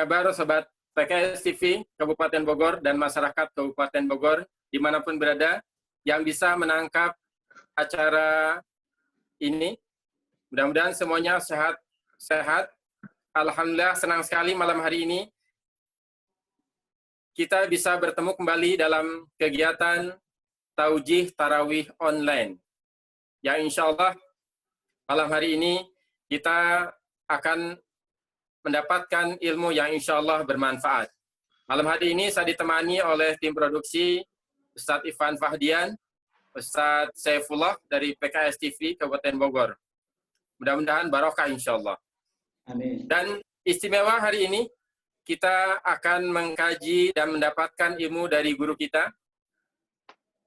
kabar Sobat PKS TV Kabupaten Bogor dan masyarakat Kabupaten Bogor dimanapun berada yang bisa menangkap acara ini? Mudah-mudahan semuanya sehat. Alhamdulillah, senang sekali malam hari ini kita bisa bertemu kembali dalam kegiatan Taujih Tarawih Online. Yang insya Allah malam hari ini kita akan mendapatkan ilmu yang insya Allah bermanfaat. Malam hari ini saya ditemani oleh tim produksi Ustadz Ivan Fahdian, Ustadz Saifullah dari PKS TV Kabupaten Bogor. Mudah-mudahan barokah insya Allah. Amin. Dan istimewa hari ini kita akan mengkaji dan mendapatkan ilmu dari guru kita,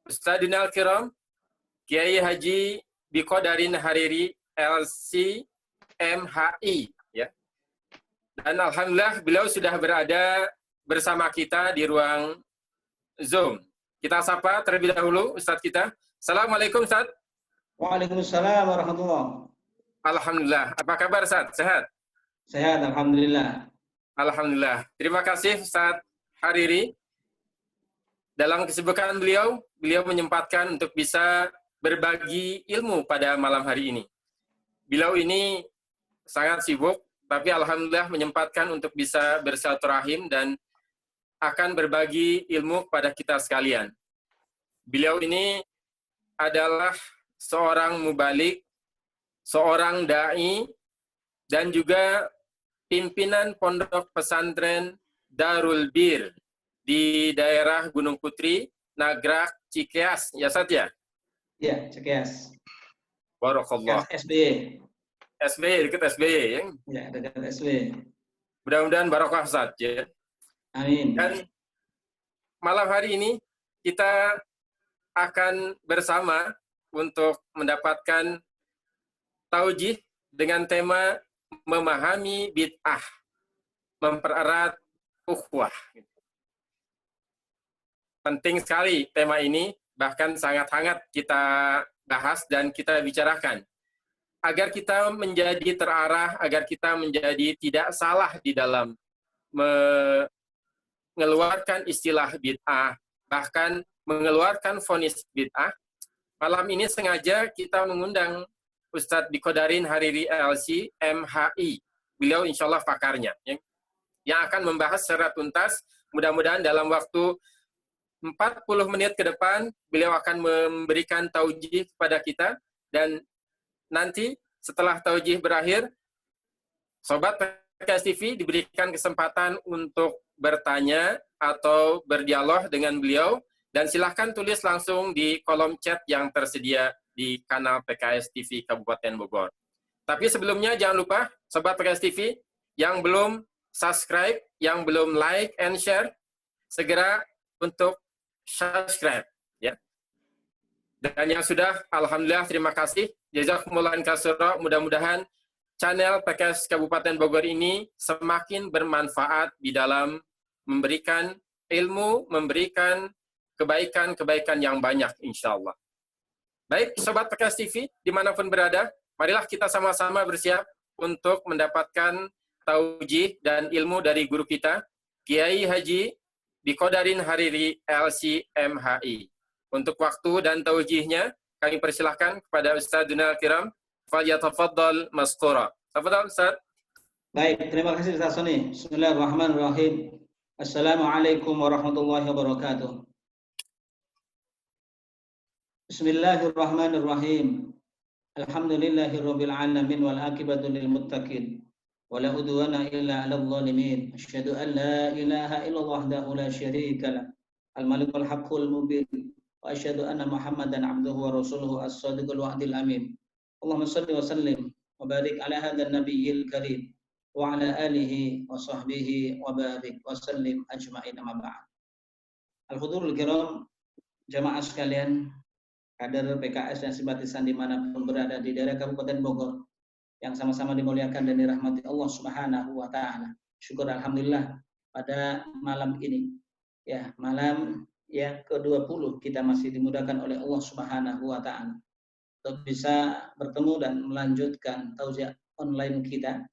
Ustadzina Al-Kiram, Kiai Haji Biqodarin Hariri LC MHI. Ya. Dan alhamdulillah beliau sudah berada bersama kita di ruang Zoom. Kita sapa terlebih dahulu Ustadz kita. Assalamualaikum Ustadz. Waalaikumsalam warahmatullahi. Alhamdulillah. Apa kabar Ustadz? Sehat? Sehat, alhamdulillah. Alhamdulillah. Terima kasih Ustadz Hariri. Dalam kesibukan beliau menyempatkan untuk bisa berbagi ilmu pada malam hari ini. Beliau ini sangat sibuk, tapi alhamdulillah menyempatkan untuk bisa bersilaturahim dan akan berbagi ilmu kepada kita sekalian. Beliau ini adalah seorang mubalik, seorang dai, dan juga pimpinan pondok pesantren Darul Bir di daerah Gunung Putri, Nagrak, Cikeas, ya Ustaz ya? Iya, Cikeas. Barakallah. SBY. SBY, dekat SBY ya? Ya, dekat SBY. Mudah-mudahan barokah Ustaz ya. Amin. Dan malam hari ini kita akan bersama untuk mendapatkan taujih dengan tema memahami bid'ah, mempererat ukhuwah. Penting sekali tema ini, bahkan sangat hangat kita bahas dan kita bicarakan. Agar kita menjadi terarah, agar kita menjadi tidak salah di dalam mengeluarkan istilah bid'ah, bahkan mengeluarkan vonis bid'ah. Malam ini sengaja kita mengundang Ustadz Biqodarin Hariri LC MHI. Beliau insya Allah pakarnya, yang akan membahas secara tuntas. Mudah-mudahan dalam waktu 40 menit ke depan, beliau akan memberikan taujih kepada kita, dan nanti setelah taujih berakhir, Sobat PKS TV diberikan kesempatan untuk bertanya atau berdialog dengan beliau, dan silahkan tulis langsung di kolom chat yang tersedia di kanal PKS TV Kabupaten Bogor. Tapi sebelumnya jangan lupa, Sobat PKS TV, yang belum subscribe, yang belum like and share, segera untuk subscribe. Ya. Dan yang sudah, alhamdulillah, terima kasih. Jazakumullah katsira. Mudah-mudahan channel PKS Kabupaten Bogor ini semakin bermanfaat di dalam memberikan ilmu, memberikan kebaikan-kebaikan yang banyak, insya Allah. Baik, Sobat PKS TV, dimanapun berada, marilah kita sama-sama bersiap untuk mendapatkan taujih dan ilmu dari guru kita, Kiai Haji Biqodarin Hariri LC MHI. Untuk waktu dan taujihnya, kami persilahkan kepada Ustadzuna Al-Kiram, falyatafaddal maskura. Tafadhal Ustaz. Baik, terima kasih Ustaz Soni. Bismillahirrahmanirrahim. Assalamualaikum warahmatullahi wabarakatuh. Bismillahirrahmanirrahim. Alhamdulillahirabbil alamin wal aqibatu lil muttaqin. Wala udwana illa 'alal zalimin. Asyhadu an la ilaha illallah wahdahu la syarika lah. Al-malikul haqqul mubin. Wa asyhadu anna Muhammadan 'abduhu wa rasuluhu as-shadiqul wa'dil amin. Allahumma shalli wa sallim wa barik ala hadzal nabiyil karim wa ala alihi wa sahbihi wa barik wa sallim ajma'in amma ba'd. Al-hudurul kiram, jamaah sekalian, kader PKS dan simpatisan dimanapun berada di daerah Kabupaten Bogor yang sama-sama dimuliakan dan dirahmati Allah Subhanahu wa Ta'ala. Syukur alhamdulillah pada malam ini, ya, malam yang ke-20 kita masih dimudahkan oleh Allah Subhanahu wa Ta'ala untuk bisa bertemu dan melanjutkan taujih online kita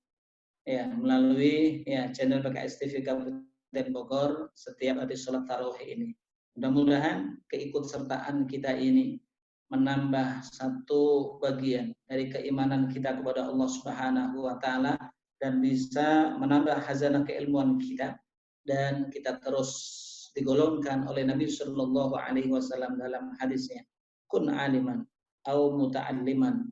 ya melalui ya channel PKS TV Kabupaten Bogor setiap habis sholat tarawih ini. Mudah-mudahan keikutsertaan kita ini menambah satu bagian dari keimanan kita kepada Allah Subhanahu wa taala dan bisa menambah khazanah keilmuan kita dan kita terus digolongkan oleh Nabi Shallallahu alaihi wasallam dalam hadisnya, kun aliman au muta'alliman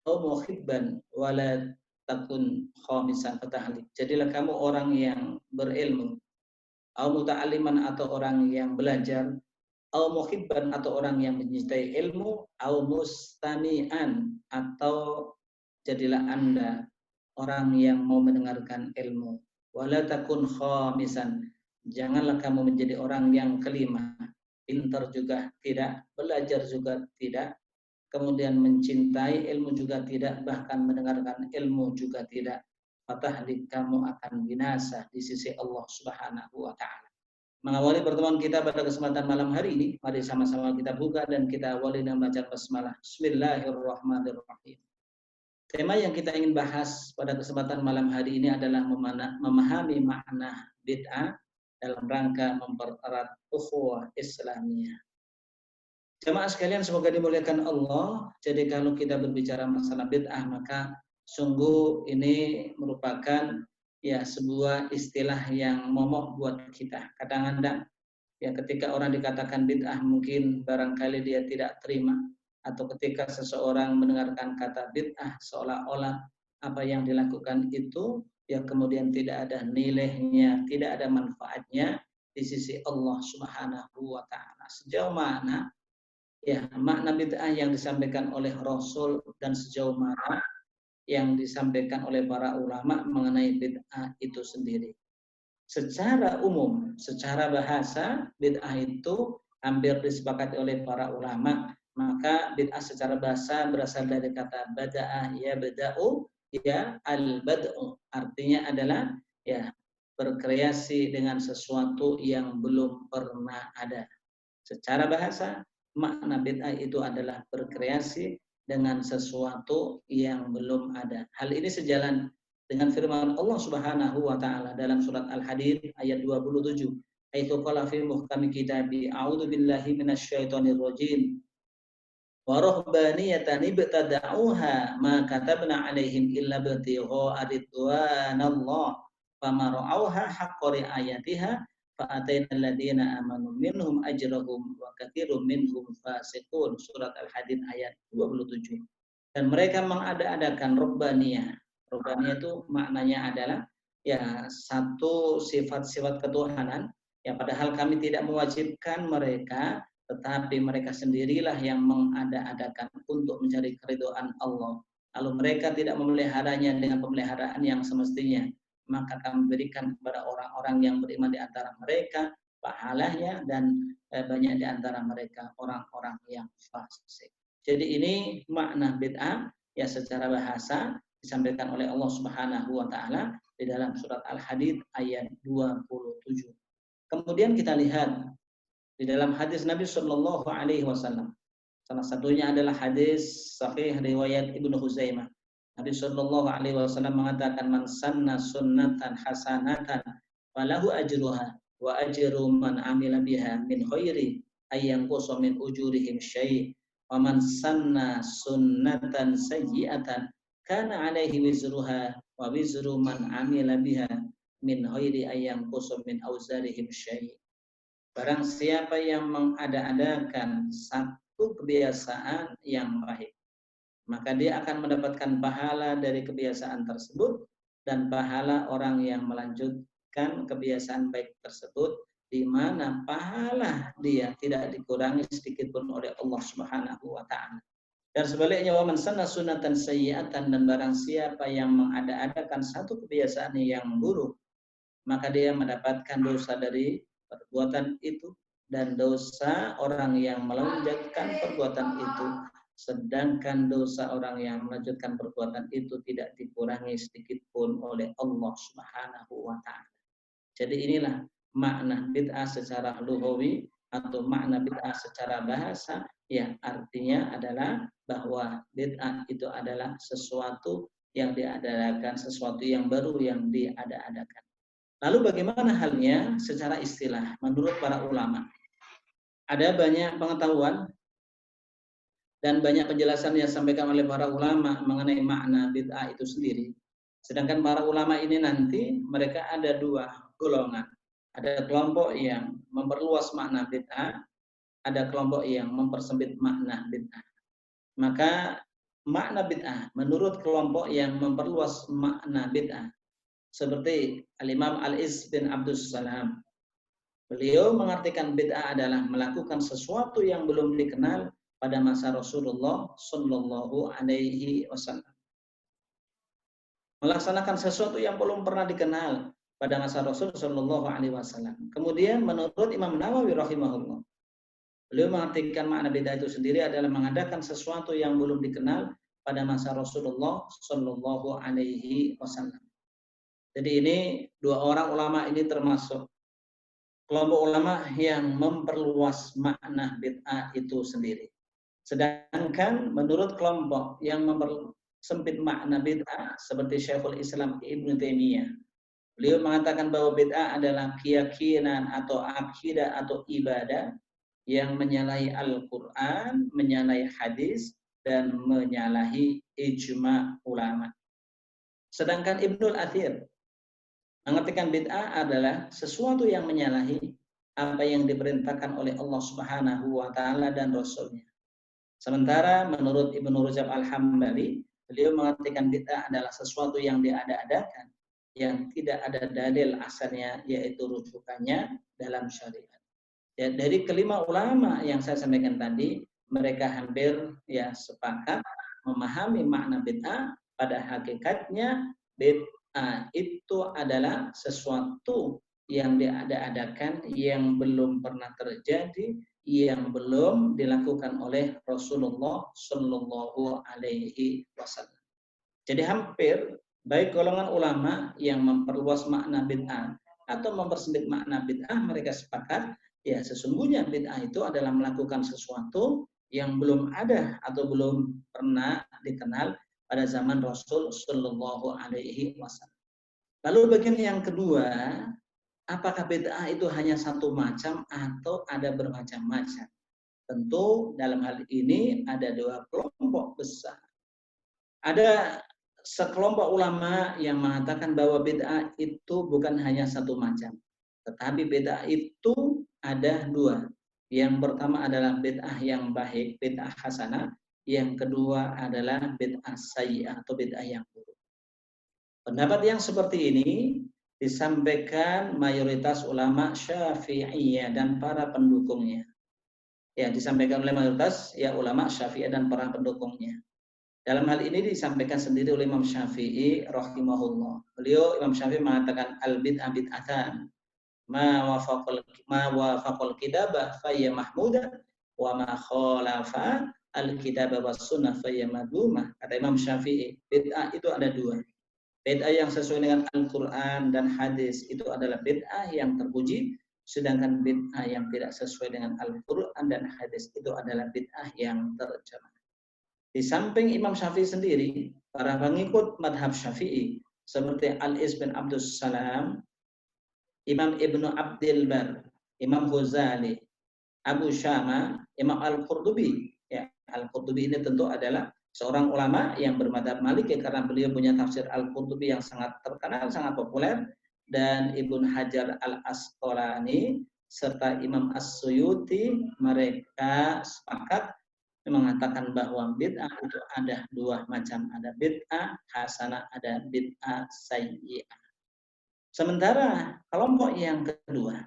au muhibban wala takun khamisan fatahlik. Jadilah kamu orang yang berilmu, au muta'alliman atau orang yang belajar, au muhibban atau orang yang mencintai ilmu, au mustami'an atau jadilah Anda orang yang mau mendengarkan ilmu. Wala takun khamisan. Janganlah kamu menjadi orang yang kelima. Pintar juga tidak, belajar juga tidak, kemudian mencintai ilmu juga tidak, bahkan mendengarkan ilmu juga tidak. Fatahlik, kamu akan binasa di sisi Allah Subhanahu wa taala. Mengawali pertemuan kita pada kesempatan malam hari ini, mari sama-sama kita buka dan kita awali dengan bacaan basmalah. Bismillahirrahmanirrahim. Tema yang kita ingin bahas pada kesempatan malam hari ini adalah memahami makna bid'ah dalam rangka mempererat ukhuwah Islamiyah. Jemaah sekalian, semoga dimuliakan Allah. Jadi kalau kita berbicara masalah bid'ah, maka sungguh ini merupakan ya sebuah istilah yang momok buat kita. Kadang-kadang ya ketika orang dikatakan bid'ah mungkin barangkali dia tidak terima, atau ketika seseorang mendengarkan kata bid'ah seolah-olah apa yang dilakukan itu ya kemudian tidak ada nilainya, tidak ada manfaatnya di sisi Allah Subhanahu wa taala. Sejauh mana ya makna bid'ah yang disampaikan oleh Rasul dan sejauh mana yang disampaikan oleh para ulama mengenai bid'ah itu sendiri. Secara umum, secara bahasa, bid'ah itu hampir disepakati oleh para ulama. Maka bid'ah secara bahasa berasal dari kata bada'ah, ya bada'u, ya al-bad'u. Artinya adalah ya berkreasi dengan sesuatu yang belum pernah ada. Secara bahasa, makna bid'ah itu adalah berkreasi dengan sesuatu yang belum ada. Hal ini sejalan dengan firman Allah Subhanahu wa taala dalam surat Al-Hadid ayat 27. Aitu qala fi muhkami kitabi a'udzu billahi minasyaitonir rajim. Wa rahbaniyatan ibtada'uha ma katabna 'alaihim illa ibtigha'a ridwanallah fama ra'awha haqqa ri'ayatiha fa'atayna alladziina amanu minhum ajrahum wa katsirum minhum fasiqun. Surat Al-Hadid ayat 27. Dan mereka mengada-adakan rubbaniyah. Rubbaniyah itu maknanya adalah ya satu sifat-sifat ketuhanan ya padahal kami tidak mewajibkan mereka, tetapi mereka sendirilah yang mengada-adakan untuk mencari keridhaan Allah. Lalu mereka tidak memeliharanya dengan pemeliharaan yang semestinya, maka kami berikan kepada orang-orang yang beriman di antara mereka pahalanya dan banyak di antara mereka orang-orang yang fasik. Jadi ini makna bid'ah ya secara bahasa disampaikan oleh Allah Subhanahu wa taala di dalam surat Al-Hadid ayat 27. Kemudian kita lihat di dalam hadis Nabi Shallallahu alaihi wasallam. Salah satunya adalah hadis sahih riwayat Ibnu Huzaimah. Nabi Shallallahu alaihi wasallam mengatakan man sanna sunnatan hasanatan falahu ajruha wa ajru man amila biha min khairi ayyanqusu min ujurihim syai'. Waman sanna sunnatan sayyi'atan kana alaihi wizruha wa wizru man amila biha min ghairi ayyam qusum min auzarihim syai'. Barang siapa yang mengada-adakan satu kebiasaan yang baik, maka dia akan mendapatkan pahala dari kebiasaan tersebut dan pahala orang yang melanjutkan kebiasaan baik tersebut, di mana pahala dia tidak dikurangi sedikit pun oleh Allah Subhanahu wa taala. Dan sebaliknya waman sanna sunnatan sayyi'atan, dan barang siapa yang mengada-adakan satu kebiasaan yang buruk, maka dia mendapatkan dosa dari perbuatan itu dan dosa orang yang melanjutkan perbuatan itu, sedangkan dosa orang yang melanjutkan perbuatan itu tidak dikurangi sedikit pun oleh Allah Subhanahu wa taala. Jadi inilah makna bid'ah secara lughawi atau makna bid'ah secara bahasa, ya artinya adalah bahwa bid'ah itu adalah sesuatu yang diadakan, sesuatu yang baru yang diada-adakan. Lalu bagaimana halnya secara istilah menurut para ulama? Ada banyak pengetahuan dan banyak penjelasan yang disampaikan oleh para ulama mengenai makna bid'ah itu sendiri. Sedangkan para ulama ini nanti mereka ada dua golongan. Ada kelompok yang memperluas makna bid'ah, ada kelompok yang mempersempit makna bid'ah. Maka makna bid'ah menurut kelompok yang memperluas makna bid'ah seperti Al-Imam Al-Izz bin Abdus Salam. Beliau mengartikan bid'ah adalah melakukan sesuatu yang belum dikenal pada masa Rasulullah Shallallahu Alaihi Wasallam. Melaksanakan sesuatu yang belum pernah dikenal pada masa Rasul Shallallahu Alaihi Wasallam. Kemudian menurut Imam Nawawi rahimahullah, beliau mengartikan makna bid'ah itu sendiri adalah mengadakan sesuatu yang belum dikenal pada masa Rasulullah Shallallahu Alaihi Wasallam. Jadi ini dua orang ulama ini termasuk kelompok ulama yang memperluas makna bid'ah itu sendiri. Sedangkan menurut kelompok yang mempersempit makna bid'ah seperti Syekhul Islam Ibnu Taimiyah, beliau mengatakan bahwa bid'ah adalah keyakinan atau akidah atau ibadah yang menyalahi Al-Quran, menyalahi hadis, dan menyalahi ijma' ulama. Sedangkan Ibnul Athir mengartikan bid'ah adalah sesuatu yang menyalahi apa yang diperintahkan oleh Allah Subhanahu wa taala dan Rasul-Nya. Sementara menurut Ibnu Rajab Al-Hambali, beliau mengartikan bid'ah adalah sesuatu yang diada-adakan, yang tidak ada dalil asalnya, yaitu rujukannya dalam syariat. Ya, dari kelima ulama yang saya sampaikan tadi, mereka hampir ya sepakat memahami makna bid'ah. Pada hakikatnya bid'ah itu adalah sesuatu yang diada-adakan, yang belum pernah terjadi, yang belum dilakukan oleh Rasulullah Shallallahu Alaihi Wasallam. Jadi hampir baik golongan ulama yang memperluas makna bid'ah atau mempersempit makna bid'ah, mereka sepakat ya sesungguhnya bid'ah itu adalah melakukan sesuatu yang belum ada atau belum pernah dikenal pada zaman Rasul Shallallahu Alaihi Wasallam. Lalu bagian yang kedua, apakah bid'ah itu hanya satu macam atau ada bermacam-macam? Tentu dalam hal ini ada dua kelompok besar. Ada sekelompok ulama yang mengatakan bahwa bid'ah itu bukan hanya satu macam, tetapi bid'ah itu ada dua. Yang pertama adalah bid'ah yang baik, bid'ah hasanah. Yang kedua adalah bid'ah sayyi'ah atau bid'ah yang buruk. Pendapat yang seperti ini disampaikan mayoritas ulama Syafi'iyah dan para pendukungnya. Ya, disampaikan oleh mayoritas ya ulama Syafi'iyah dan para pendukungnya. Dalam hal ini disampaikan sendiri oleh Imam Syafi'i rahimahullah. Beliau Imam Syafi'i mengatakan al-bid'ah bid'atan ma wafaqal kitabah fa hiya mahmudah wa ma khalafa al-kitabah was sunnah fa hiya madhumah. Kata Imam Syafi'i, bid'ah itu ada dua. Bid'ah yang sesuai dengan Al-Quran dan hadis itu adalah bid'ah yang terpuji, sedangkan bid'ah yang tidak sesuai dengan Al-Quran dan hadis itu adalah bid'ah yang tercela. Di samping Imam Syafi'i sendiri, para pengikut madhab Syafi'i seperti Al-Izz bin Abdus Salam, Imam Ibnu Abdil Bar, Imam Ghazali, Abu Syama, Imam Al-Qurtubi. Ya, Al-Qurtubi ini tentu adalah seorang ulama yang bermadhab Maliki karena beliau punya tafsir Al-Qurtubi yang sangat terkenal, sangat populer, dan Ibnu Hajar Al-Asqalani serta Imam As-Suyuti mereka sepakat mengatakan bahwa bid'ah itu ada dua macam, ada bid'ah hasanah, ada bid'ah sayyi'ah. Sementara kelompok yang kedua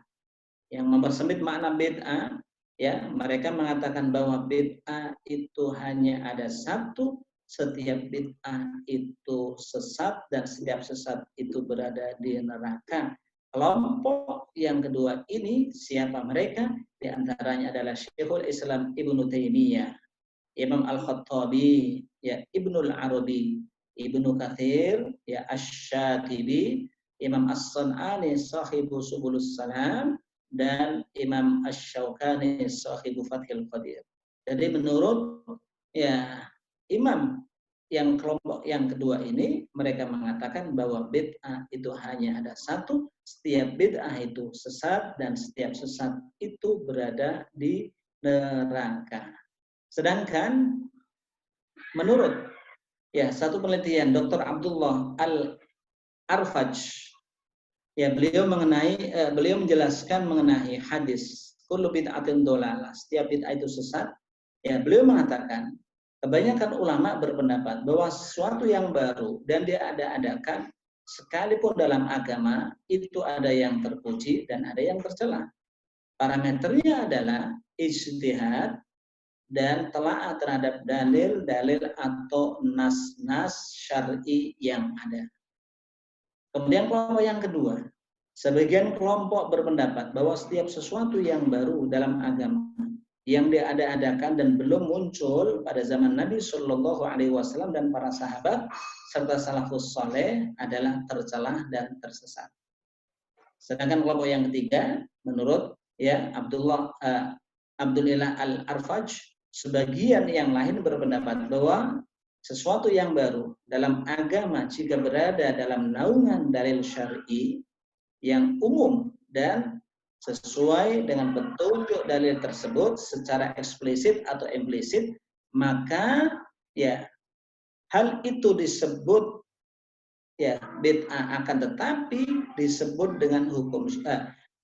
yang mempersempit makna bid'ah, ya, mereka mengatakan bahwa bid'ah itu hanya ada satu, setiap bid'ah itu sesat dan setiap sesat itu berada di neraka. Kelompok yang kedua ini siapa mereka? Di antaranya adalah Syekhul Islam Ibnu Taimiyah, Imam Al-Khattabi, ya, Ibnul Arabi, Ibnu Katsir, ya, Asy-Syatibi, Imam As-San'ani sahibu Subulus Salam, dan Imam Asy-Syaukani sahibu Fathil Qadir. Jadi menurut ya Imam yang kelompok yang kedua ini mereka mengatakan bahwa bid'ah itu hanya ada satu, setiap bid'ah itu sesat dan setiap sesat itu berada di neraka. Sedangkan menurut satu penelitian Dr. Abdullah Al-Arfaj, beliau menjelaskan mengenai hadis kullu bid'atin dhalalah, setiap bid'ah itu sesat. Beliau mengatakan kebanyakan ulama berpendapat bahwa sesuatu yang baru dan dia ada-adakan sekalipun dalam agama itu ada yang terpuji dan ada yang tercela. Parameternya adalah ijtihad dan telaah terhadap dalil-dalil atau nas-nas syar'i yang ada. Kemudian kelompok yang kedua, sebagian kelompok berpendapat bahwa setiap sesuatu yang baru dalam agama yang diada-adakan dan belum muncul pada zaman Nabi Shallallahu Alaihi Wasallam dan para sahabat serta salafus saleh adalah tercela dan tersesat. Sedangkan kelompok yang ketiga, menurut Abdullah Al-Arfaj, sebagian yang lain berpendapat bahwa sesuatu yang baru dalam agama jika berada dalam naungan dalil syar'i yang umum dan sesuai dengan petunjuk dalil tersebut secara eksplisit atau implisit, maka hal itu disebut bid'ah, akan tetapi disebut dengan hukum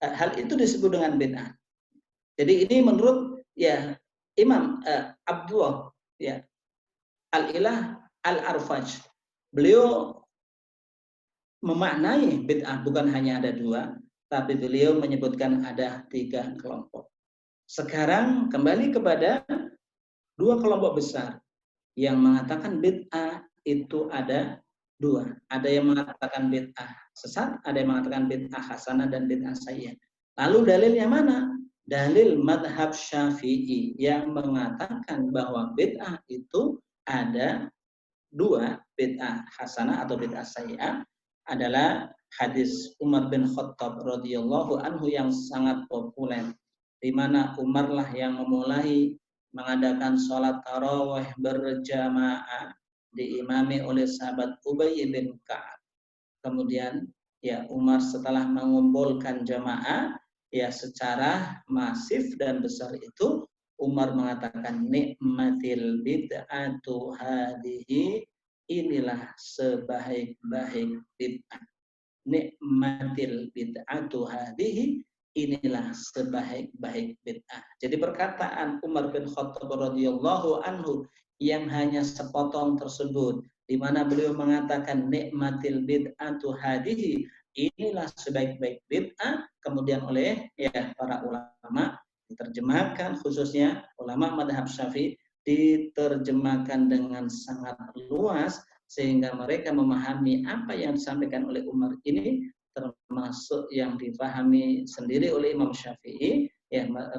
hal itu disebut dengan bid'ah. Jadi ini menurut Imam Abdullah Al-Ilah Al-Arfaj, beliau memaknai bid'ah bukan hanya ada dua, tapi beliau menyebutkan ada 3 kelompok. Sekarang kembali kepada 2 kelompok besar yang mengatakan bid'ah itu ada 2. Ada yang mengatakan bid'ah sesat, ada yang mengatakan bid'ah hasanah dan bid'ah sayyi'ah. Lalu dalilnya mana? Dalil madhab Syafi'i yang mengatakan bahwa bid'ah itu ada 2, bid'ah hasanah atau bid'ah sayyi'ah, adalah hadis Umar bin Khattab radhiyallahu anhu yang sangat populer, di mana Umarlah yang memulai mengadakan sholat tarawih berjamaah diimami oleh sahabat Ubay bin Ka'ab. Kemudian Umar setelah mengumpulkan jamaah secara masif dan besar itu, Umar mengatakan nikmatil bid'atu hadhihi, inilah sebaik-baik bid'ah. Nikmatil bid'atu hadhihi, inilah sebaik-baik bid'ah. Jadi perkataan Umar bin Khattab radhiyallahu anhu yang hanya sepotong tersebut, di mana beliau mengatakan nikmatil bid'atu hadhihi, inilah sebaik-baik bid'ah, kemudian oleh para ulama diterjemahkan, khususnya ulama madhab Syafi'i diterjemahkan dengan sangat luas sehingga mereka memahami apa yang disampaikan oleh Umar ini, termasuk yang dipahami sendiri oleh Imam Syafi'i.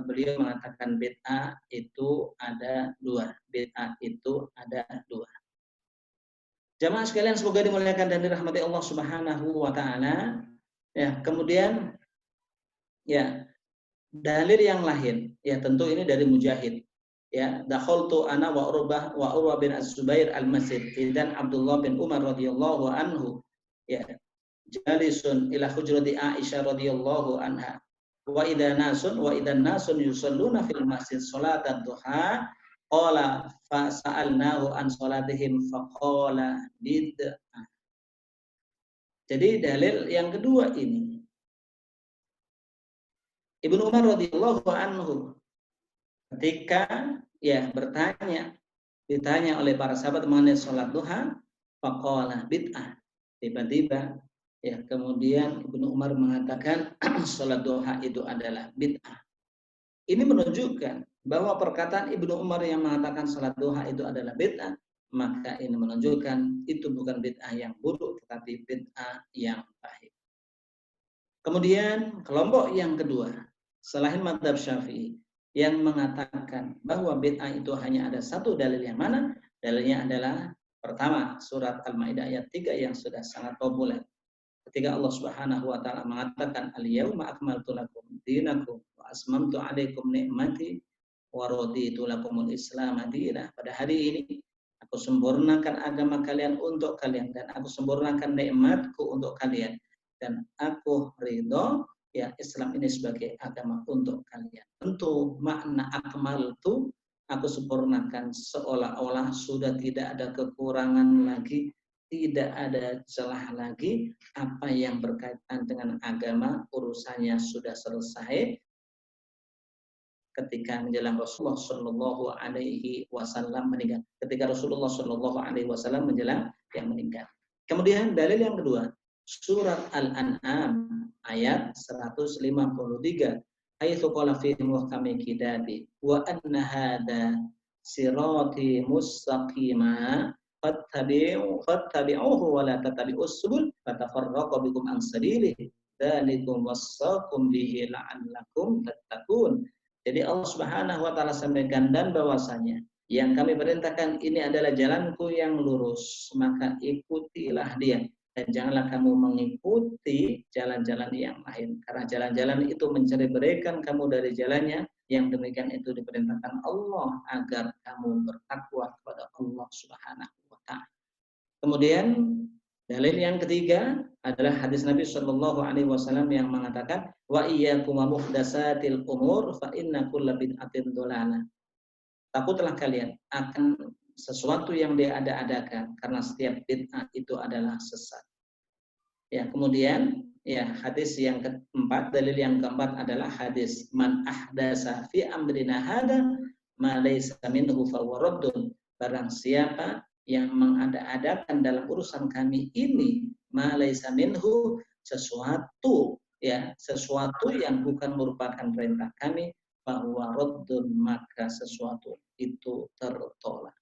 Beliau mengatakan bid'ah itu ada 2. Bid'ah itu ada 2. Jamaah sekalian, semoga dimuliakan dan dirahmati Allah Subhanahu wa taala. Kemudian dalil yang lain, tentu ini dari Mujahid. Dakhaltu ana wa Urwah bin Az-Zubair al-Masjid, dan Abdullah bin Umar radhiyallahu anhu jalisun ila hujrati Aisyah radhiyallahu anha wa idan nasun yusalluna fil masjid salatan duha, qala fa sa'alnahu an salatihim faqala bid'ah. Jadi dalil yang kedua ini, Ibnu Umar radhiyallahu anhu ketika ditanya oleh para sahabat mengenai sholat duha, faqala bid'ah. Tiba-tiba kemudian Ibnu Umar mengatakan sholat duha itu adalah bid'ah. Ini menunjukkan bahwa perkataan Ibnu Umar yang mengatakan sholat duha itu adalah bid'ah, maka ini menunjukkan itu bukan bid'ah yang buruk, tetapi bid'ah yang baik. Kemudian kelompok yang kedua, selain mazhab Syafi'i, yang mengatakan bahwa bid'ah itu hanya ada satu dalil, yang mana? Dalilnya adalah pertama surat Al-Maidah ayat 3 yang sudah sangat populer. Ketika Allah Subhanahu wa taala mengatakan al-yauma akmaltu lakum dinakum wa asmamtu 'alaikum ni'mati wa raditu lakumul Islam madinah. Pada hari ini Aku sempurnakan agama kalian untuk kalian, dan aku sempurnakan nikmatku untuk kalian, dan aku ridho ya Islam ini sebagai agama untuk kalian. Tentu makna akmal itu aku sempurnakan seolah-olah sudah tidak ada kekurangan lagi, tidak ada celah lagi. Apa yang berkaitan dengan agama urusannya sudah selesai ketika menjelang Rasulullah Shallallahu Alaihi Wasallam meninggal. Ketika Rasulullah Shallallahu Alaihi Wasallam menjelang yang meninggal. Kemudian dalil yang kedua, surat Al-An'am ayat 153. Haitsu qala fi muhkami kitabi wa anna hada sirati mustaqima fattabi'uhu wa la tattabi'us subul fatafarraqu bikum an sabilihi dzalikum wassaqum bihi la'allakum tattaqun. Jadi Allah Subhanahu wa taala sampaikan, dan bahwasanya yang kami perintahkan ini adalah jalanku yang lurus, maka ikutilah dia, dan janganlah kamu mengikuti jalan-jalan yang lain, karena jalan-jalan itu mencerai-beraikan kamu dari jalannya. Yang demikian itu diperintahkan Allah agar kamu bertakwa kepada Allah Subhanahu wa taala. Kemudian dalil yang ketiga adalah hadis Nabi Shallallahu Alaihi Wasallam yang mengatakan, wa iyyakum wa muhdatsatil umur fa inna kulla bid'atin dhalalah. Takutlah kalian akan sesuatu yang diada-adakan, karena setiap bid'ah itu adalah sesat. Ya, kemudian ya hadis yang keempat, dalil yang keempat adalah hadis man ahdasa fi amrina hada ma laysa minhu fa huwa raddun. Barang siapa yang mengada-adakan dalam urusan kami ini ma laysa minhu, sesuatu yang bukan merupakan perintah kami, bahwa raddun, maka sesuatu itu tertolak.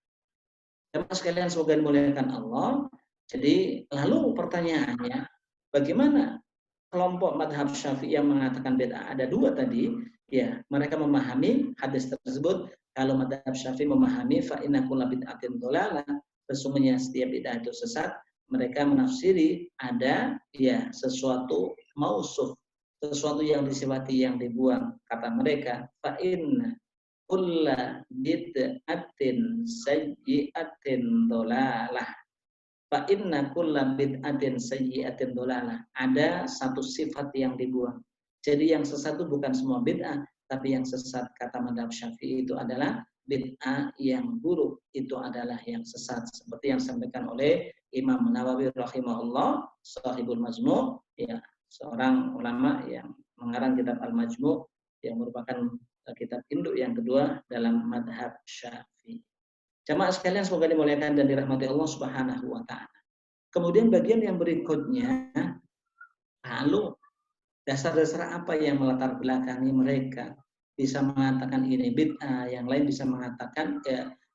Teman sekalian semoga dimuliakan Allah. Jadi lalu pertanyaannya, bagaimana kelompok madhab Syafi'i yang mengatakan bid'ah? Ada dua tadi, ya, mereka memahami hadis tersebut. Kalau madhab Syafi'i memahami fa inna kulla bid'atin dhalalah, sesungguhnya setiap bid'ah itu sesat. Mereka menafsiri ada ya sesuatu mausuf, sesuatu yang disifati yang dibuang. Kata mereka, fa inna kulla bid'atin sayyi'atin dhalalah. Fa inna kulla bid'atin sayyi'atin dhalalah. Ada satu sifat yang dibuang. Jadi yang sesat itu bukan semua bid'ah, tapi yang sesat kata madhab Syafi'i itu adalah bid'ah yang buruk, itu adalah yang sesat. Seperti yang disampaikan oleh Imam Nawawi rahimahullah, Shahibul Majmu', ya, seorang ulama yang mengarang kitab Al-Majmu', yang merupakan kitab induk yang kedua dalam madhab Syafi'i. Jamaah sekalian semoga dimuliakan dan dirahmati Allah Subhanahu wa taala. Kemudian bagian yang berikutnya, lalu dasar-dasar apa yang melatar belakangi mereka bisa mengatakan ini bid'ah, yang lain bisa mengatakan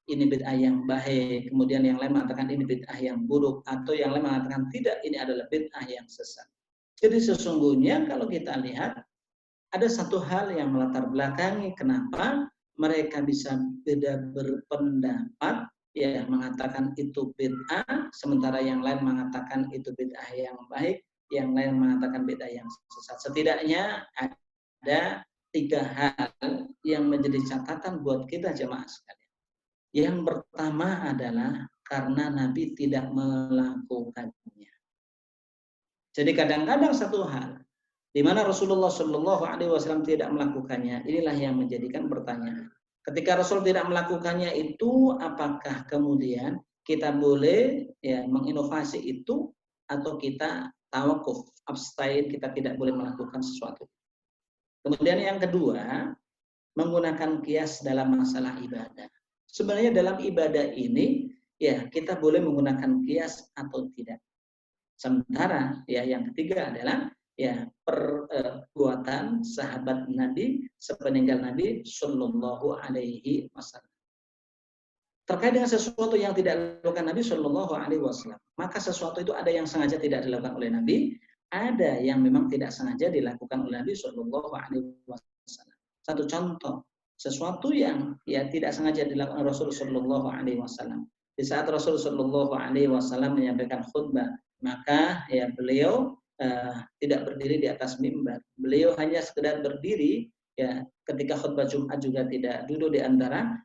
ini bid'ah yang baik, kemudian yang lain mengatakan ini bid'ah yang buruk, atau yang lain mengatakan tidak, ini adalah bid'ah yang sesat. Jadi sesungguhnya kalau kita lihat ada satu hal yang melatar belakangi kenapa mereka bisa beda berpendapat, ya, mengatakan itu bid'ah, sementara yang lain mengatakan itu bid'ah yang baik, yang lain mengatakan bid'ah yang sesat. Setidaknya ada tiga hal yang menjadi catatan buat kita jemaah sekalian. Yang pertama adalah karena Nabi tidak melakukannya. Jadi kadang-kadang satu hal di mana Rasulullah Shallallahu Alaihi Wasallam tidak melakukannya, inilah yang menjadikan pertanyaan. Ketika Rasul tidak melakukannya itu, apakah kemudian kita boleh ya menginovasi itu, atau kita tawakuf, abstain, kita tidak boleh melakukan sesuatu. Kemudian yang kedua, menggunakan kias dalam masalah ibadah. Sebenarnya dalam ibadah ini, ya, kita boleh menggunakan kias atau tidak. Sementara ya yang ketiga adalah ya perbuatan sahabat Nabi sepeninggal Nabi Shallallahu Alaihi Wasallam. Terkait dengan sesuatu yang tidak dilakukan Nabi Shallallahu Alaihi Wasallam, maka sesuatu itu ada yang sengaja tidak dilakukan oleh Nabi, ada yang memang tidak sengaja dilakukan oleh Nabi Shallallahu Alaihi Wasallam. Satu contoh, sesuatu yang ya tidak sengaja dilakukan Rasulullah Shallallahu Alaihi Wasallam. Di saat Rasulullah Shallallahu Alaihi Wasallam menyampaikan khutbah, maka ya beliau tidak berdiri di atas mimbar. Beliau hanya sekedar berdiri ya ketika khutbah Jumat juga tidak duduk di antara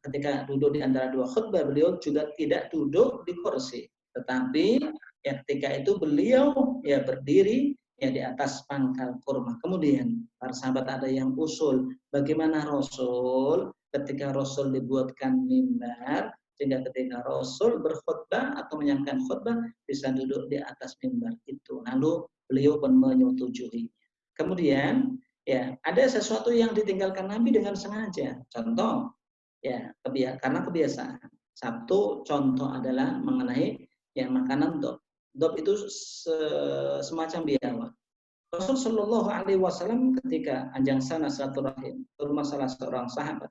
ketika duduk di antara dua khutbah, beliau juga tidak duduk di kursi, tetapi ya ketika itu beliau ya berdiri ya di atas pangkal kurma. Kemudian para sahabat ada yang usul, bagaimana Rasul ketika Rasul dibuatkan mimbar, sehingga ketika Rasul berkhutbah atau menyampaikan khutbah bisa duduk di atas mimbar itu. Lalu beliau pun menyetujui. Kemudian ya ada sesuatu yang ditinggalkan Nabi dengan sengaja. Contoh ya karena kebiasaan. Satu contoh adalah mengenai ya makanan dop. Dop itu semacam biawak. Rasul Shallallahu Alaihi Wasallam ketika ajang sana silaturahim ke rumah salah seorang sahabat,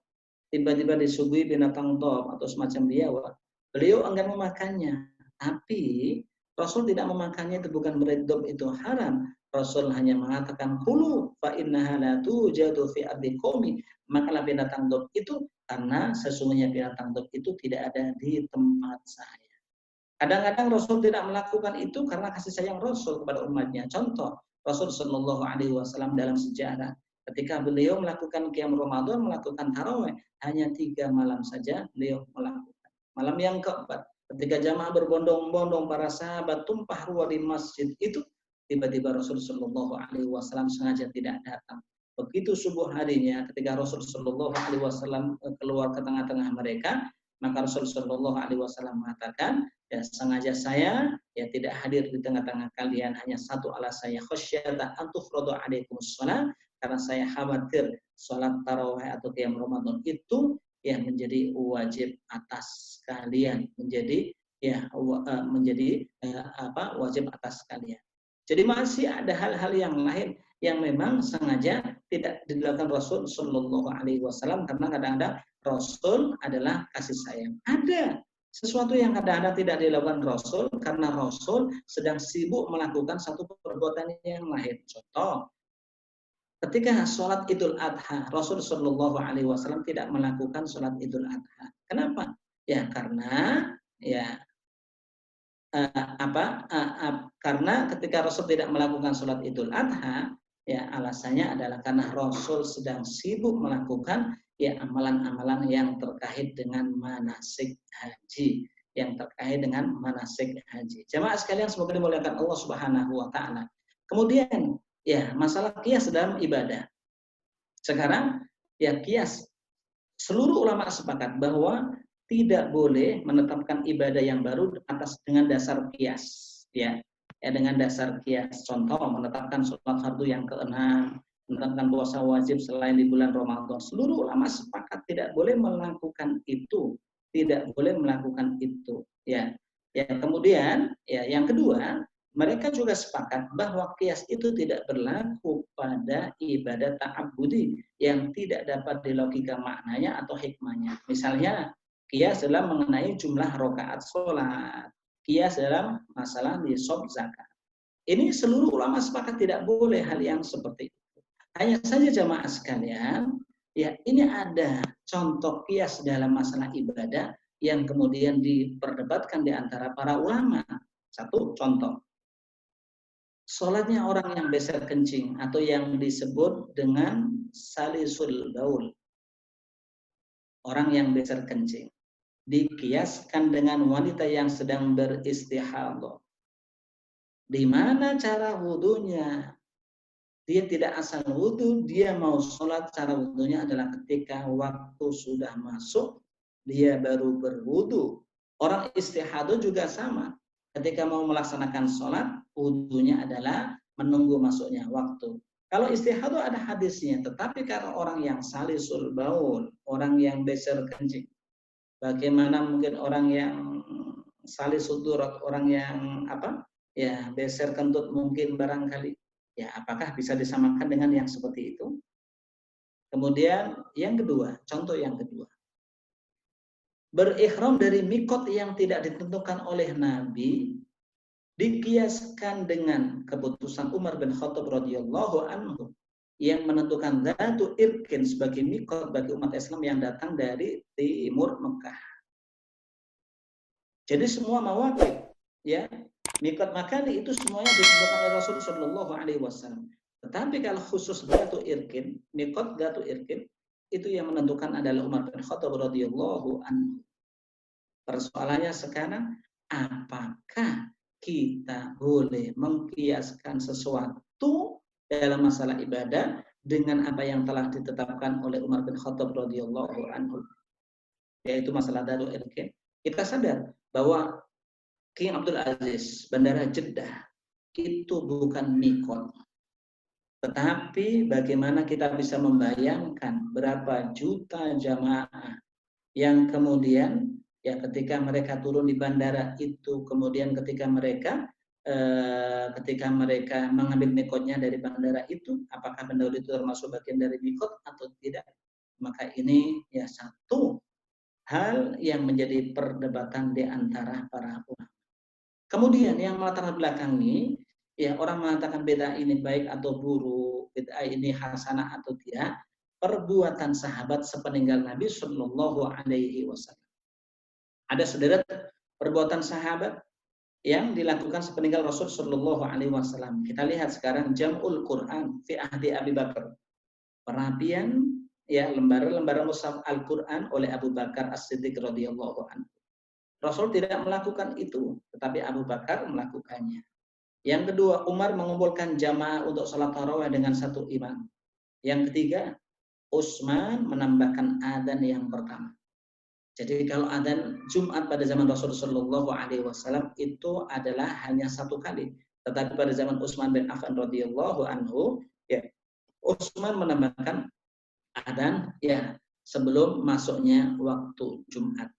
tiba-tiba disuguhi binatang dop atau semacam biawak. Beliau enggan memakannya, tapi Rasul tidak memakannya itu bukan berarti dop itu haram. Rasul hanya mengatakan kulu fa innaha la tujadu fi ardi qaumi. Makalah binatang dop itu karena sesungguhnya binatang dop itu tidak ada di tempat saya. Kadang-kadang Rasul tidak melakukan itu karena kasih sayang Rasul kepada umatnya. Contoh, Rasul Shallallahu Alaihi Wasallam dalam sejarah ketika beliau melakukan qiyam Ramadan, melakukan tarawih hanya 3 malam saja beliau melakukan. Malam yang keempat, ketika jamaah berbondong-bondong para sahabat tumpah ruah di masjid itu, tiba-tiba Rasul Shallallahu Alaihi Wasallam sengaja tidak datang. Begitu subuh harinya, ketika Rasul Shallallahu Alaihi Wasallam keluar ke tengah-tengah mereka, maka Rasul Shallallahu Alaihi Wasallam mengatakan, ya sengaja saya ya tidak hadir di tengah-tengah kalian hanya satu alasan, saya khasyata an tufradu alaikumus shalah, karena saya khawatir salat tarawih atau qiyam Ramadan itu ya menjadi wajib atas kalian, menjadi wajib atas kalian. Jadi masih ada hal-hal yang lain yang memang sengaja tidak dilakukan Rasul Shallallahu Alaihi Wasallam karena kadang-kadang Rasul adalah kasih sayang. Ada sesuatu yang kadang-kadang tidak dilakukan Rasul karena Rasul sedang sibuk melakukan satu perbuatan yang lain. Contoh, ketika sholat Idul Adha, Rasul Shallallahu Alaihi Wasallam tidak melakukan sholat Idul Adha. Kenapa? Ya karena karena ketika Rasul tidak melakukan sholat Idul Adha, ya alasannya adalah karena Rasul sedang sibuk melakukan ya amalan-amalan yang terkait dengan manasik haji, Jamaah sekalian semoga dimuliakan Allah Subhanahu wa taala. Kemudian ya masalah qiyas dalam ibadah. Sekarang ya qiyas, seluruh ulama sepakat bahwa tidak boleh menetapkan ibadah yang baru atas dengan dasar qiyas, ya dengan dasar qiyas. Contoh, menetapkan sholat fardu yang ke-6, menetapkan puasa wajib selain di bulan Ramadan. Seluruh ulama sepakat tidak boleh melakukan itu, ya. Kemudian ya yang kedua, mereka juga sepakat bahwa qiyas itu tidak berlaku pada ibadah ta'abbudi yang tidak dapat dilogika maknanya atau hikmahnya. Misalnya qiyas dalam mengenai jumlah rakaat sholat, qiyas dalam masalah nisab zakat. Ini seluruh ulama sepakat tidak boleh hal yang seperti itu. Hanya saja jamaah sekalian, ya ini ada contoh qiyas dalam masalah ibadah yang kemudian diperdebatkan di antara para ulama. Satu contoh, sholatnya orang yang beser kencing atau yang disebut dengan salisul baul. Orang yang beser kencing dikiaskan dengan wanita yang sedang beristihadah. Di mana cara wudunya? Dia tidak asal wudu, dia mau sholat, cara wudunya adalah ketika waktu sudah masuk, dia baru berwudu. Orang istihadah juga sama. Ketika mau melaksanakan sholat, wudunya adalah menunggu masuknya waktu. Kalau istihadah ada hadisnya, tetapi kalau orang yang salisul baul, orang yang beser kencing, bagaimana mungkin orang yang salisul durat, orang yang beser kentut mungkin barangkali, ya apakah bisa disamakan dengan yang seperti itu? Kemudian yang kedua, contoh yang kedua, berikhram dari mikot yang tidak ditentukan oleh Nabi dikiaskan dengan keputusan Umar bin Khattab radhiyallahu anhu yang menentukan Dzatu Irkin sebagai mikot bagi umat Islam yang datang dari timur Mekah. Jadi semua mawaqif, ya, mikot makani itu semuanya ditentukan oleh Rasul Shallallahu Alaihi Wasallam. Tetapi kalau khusus Datu Irkin, mikot Datu Irkin, itu yang menentukan adalah Umar bin Khattab radhiyallahu anhu. Persoalannya sekarang, apakah kita boleh mengkiaskan sesuatu dalam masalah ibadah dengan apa yang telah ditetapkan oleh Umar bin Khattab radhiyallahu anhu, yaitu masalah Datu Irkin. Kita sadar bahwa King Abdul Aziz, Bandara Jeddah, itu bukan mikot. Tetapi bagaimana kita bisa membayangkan berapa juta jamaah yang kemudian ya ketika mereka turun di bandara itu, kemudian ketika mereka mengambil mikotnya dari bandara itu, apakah bandara itu termasuk bagian dari mikot atau tidak? Maka ini ya satu hal yang menjadi perdebatan di antara para ulama. Kemudian yang melatar belakangi, ya orang mengatakan bid'ah ini baik atau buruk, bid'ah ini hasanah atau tidak, perbuatan sahabat sepeninggal Nabi Shallallahu Alaihi Wasallam. Ada sederet perbuatan sahabat yang dilakukan sepeninggal Rasul Shallallahu Alaihi Wasallam. Kita lihat sekarang Jam'ul Quran fi ahdi Abi Bakar, perapian ya lembaran-lembaran mushaf Al-Quran oleh Abu Bakar As-Siddiq radhiyallahu anhu. Rasul tidak melakukan itu, tetapi Abu Bakar melakukannya. Yang kedua, Umar mengumpulkan jamaah untuk sholat tarawih dengan satu imam. Yang ketiga, Utsman menambahkan adzan yang pertama. Jadi kalau adzan Jumat pada zaman Rasul Shallallahu Alaihi Wasallam itu adalah hanya satu kali, tetapi pada zaman Utsman bin Affan radhiyallahu anhu, ya Utsman menambahkan adzan ya sebelum masuknya waktu Jumat,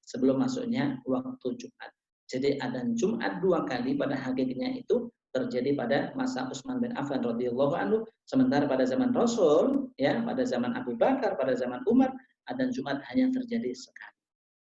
Jadi adzan Jumat 2 kali pada hakikatnya itu terjadi pada masa Utsman bin Affan radhiyallahu anhu, sementara pada zaman Rasul, ya pada zaman Abu Bakar, pada zaman Umar, adzan Jumat hanya terjadi sekali.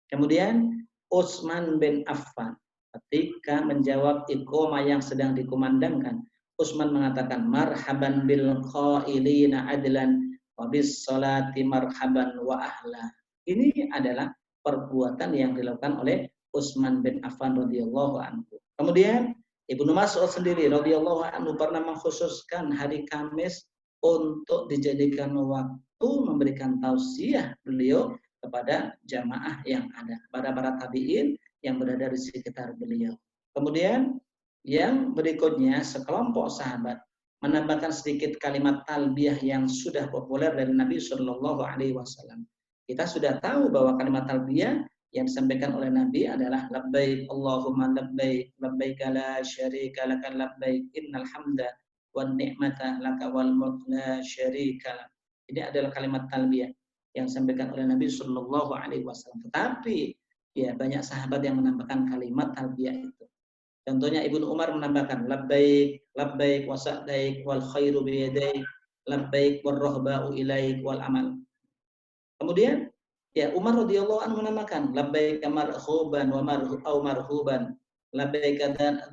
Kemudian Utsman bin Affan ketika menjawab iqamah yang sedang dikumandangkan, Utsman mengatakan marhaban bil qailina adlan wabis salati marhaban wa ahla. Ini adalah perbuatan yang dilakukan oleh Utsman bin Affan radhiyallahu anhu. Kemudian Ibnu Mas'ud sendiri radhiyallahu anhu pernah mengkhususkan hari Kamis untuk dijadikan waktu memberikan tausiah beliau kepada jamaah yang ada, kepada para tabi'in yang berada di sekitar beliau. Kemudian yang berikutnya sekelompok sahabat menambahkan sedikit kalimat talbiyah yang sudah populer dari Nabi Shallallahu Alaihi Wasallam. Kita sudah tahu bahwa kalimat talbiyah yang disampaikan oleh Nabi adalah labbaik Allahumma labbaik, labbaik la syarika laka labbaik, innal hamda wan ni'mata laka wal mulk la syarika lak. Ini adalah kalimat talbiyah yang disampaikan oleh Nabi Shallallahu Alaihi Wasallam. Tetapi ya banyak sahabat yang menambahkan kalimat talbiyah itu. Contohnya Ibnu Umar menambahkan labbaik, labbaik wa sa'daik wal khairu bi yadaik, labbaik war rahba'u ilaik wal amal. Kemudian ya Umar radhiyallahu anhu menambahkan labbaik marhuban wa marhuban, labbaik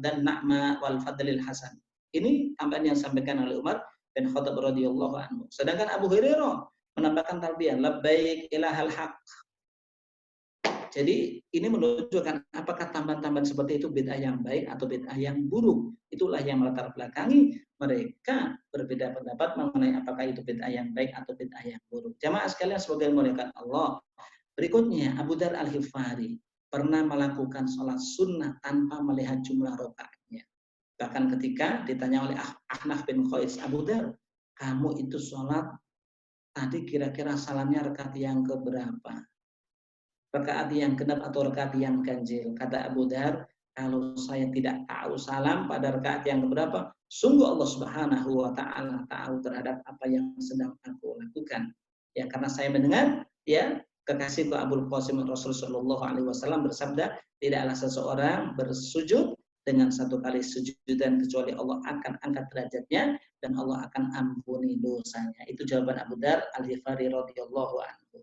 dan na'ma wal fadlil hasan. Ini tambahan yang disampaikan oleh Umar bin Khattab radhiyallahu anhu. Sedangkan Abu Hurairah menambahkan talbiyah labbaik ilahal haq. Jadi ini menunjukkan apakah tambahan-tambahan seperti itu bid'ah yang baik atau bid'ah yang buruk. Itulah yang melatar belakangi mereka berbeda pendapat mengenai apakah itu bid'ah yang baik atau bid'ah yang buruk. Jamaah sekalian sebagai muliakan Allah. Berikutnya Abu Dzar Al-Ghifari pernah melakukan sholat sunnah tanpa melihat jumlah rakaatnya. Bahkan ketika ditanya oleh Ahnaf bin Qais, Abu Dzar, kamu itu sholat tadi kira-kira salamnya rakaat yang keberapa? Rakaat yang genap atau rakaat yang ganjil? Kata Abu Dzar, kalau saya tidak tahu salam pada rakaat yang keberapa, sungguh Allah Subhanahu wa taala tahu terhadap apa yang sedang aku lakukan. Ya, karena saya mendengar ya kekasihku Abul Qasim Rasul sallallahu alaihi wasallam bersabda, tidaklah seseorang bersujud dengan satu kali sujudan kecuali Allah akan angkat derajatnya dan Allah akan ampuni dosanya. Itu jawaban Abu Dzar Al-Ghifari radhiyallahu anhu.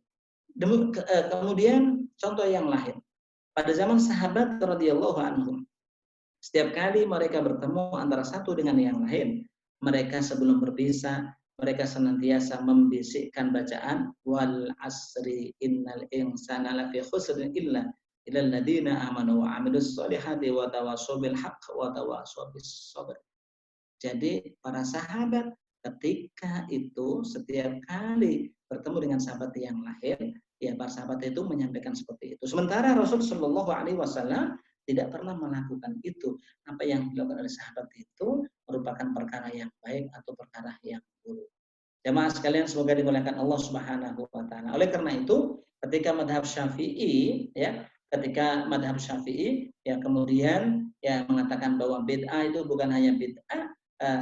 Kemudian contoh yang lain, pada zaman sahabat radhiyallahu anhum, setiap kali mereka bertemu antara satu dengan yang lain, mereka sebelum berpisah, mereka senantiasa membisikkan bacaan wal asri innal insana lafi khusrin illa illal ladzina amanu wa amilus solihati wa tawassaw bil haqq wa tawassaw bis sabr. Jadi para sahabat ketika itu setiap kali bertemu dengan sahabat yang lain, ya para sahabat itu menyampaikan seperti itu. Sementara Rasul Shallallahu Alaihi Wasallam tidak pernah melakukan itu. Apa yang dilakukan oleh sahabat itu merupakan perkara yang baik atau perkara yang buruk. Jemaah sekalian, semoga dimuliakan Allah Subhanahu wa taala. Oleh karena itu, ketika madhab Syafi'i ya kemudian ya mengatakan bahwa bid'ah itu bukan hanya bid'ah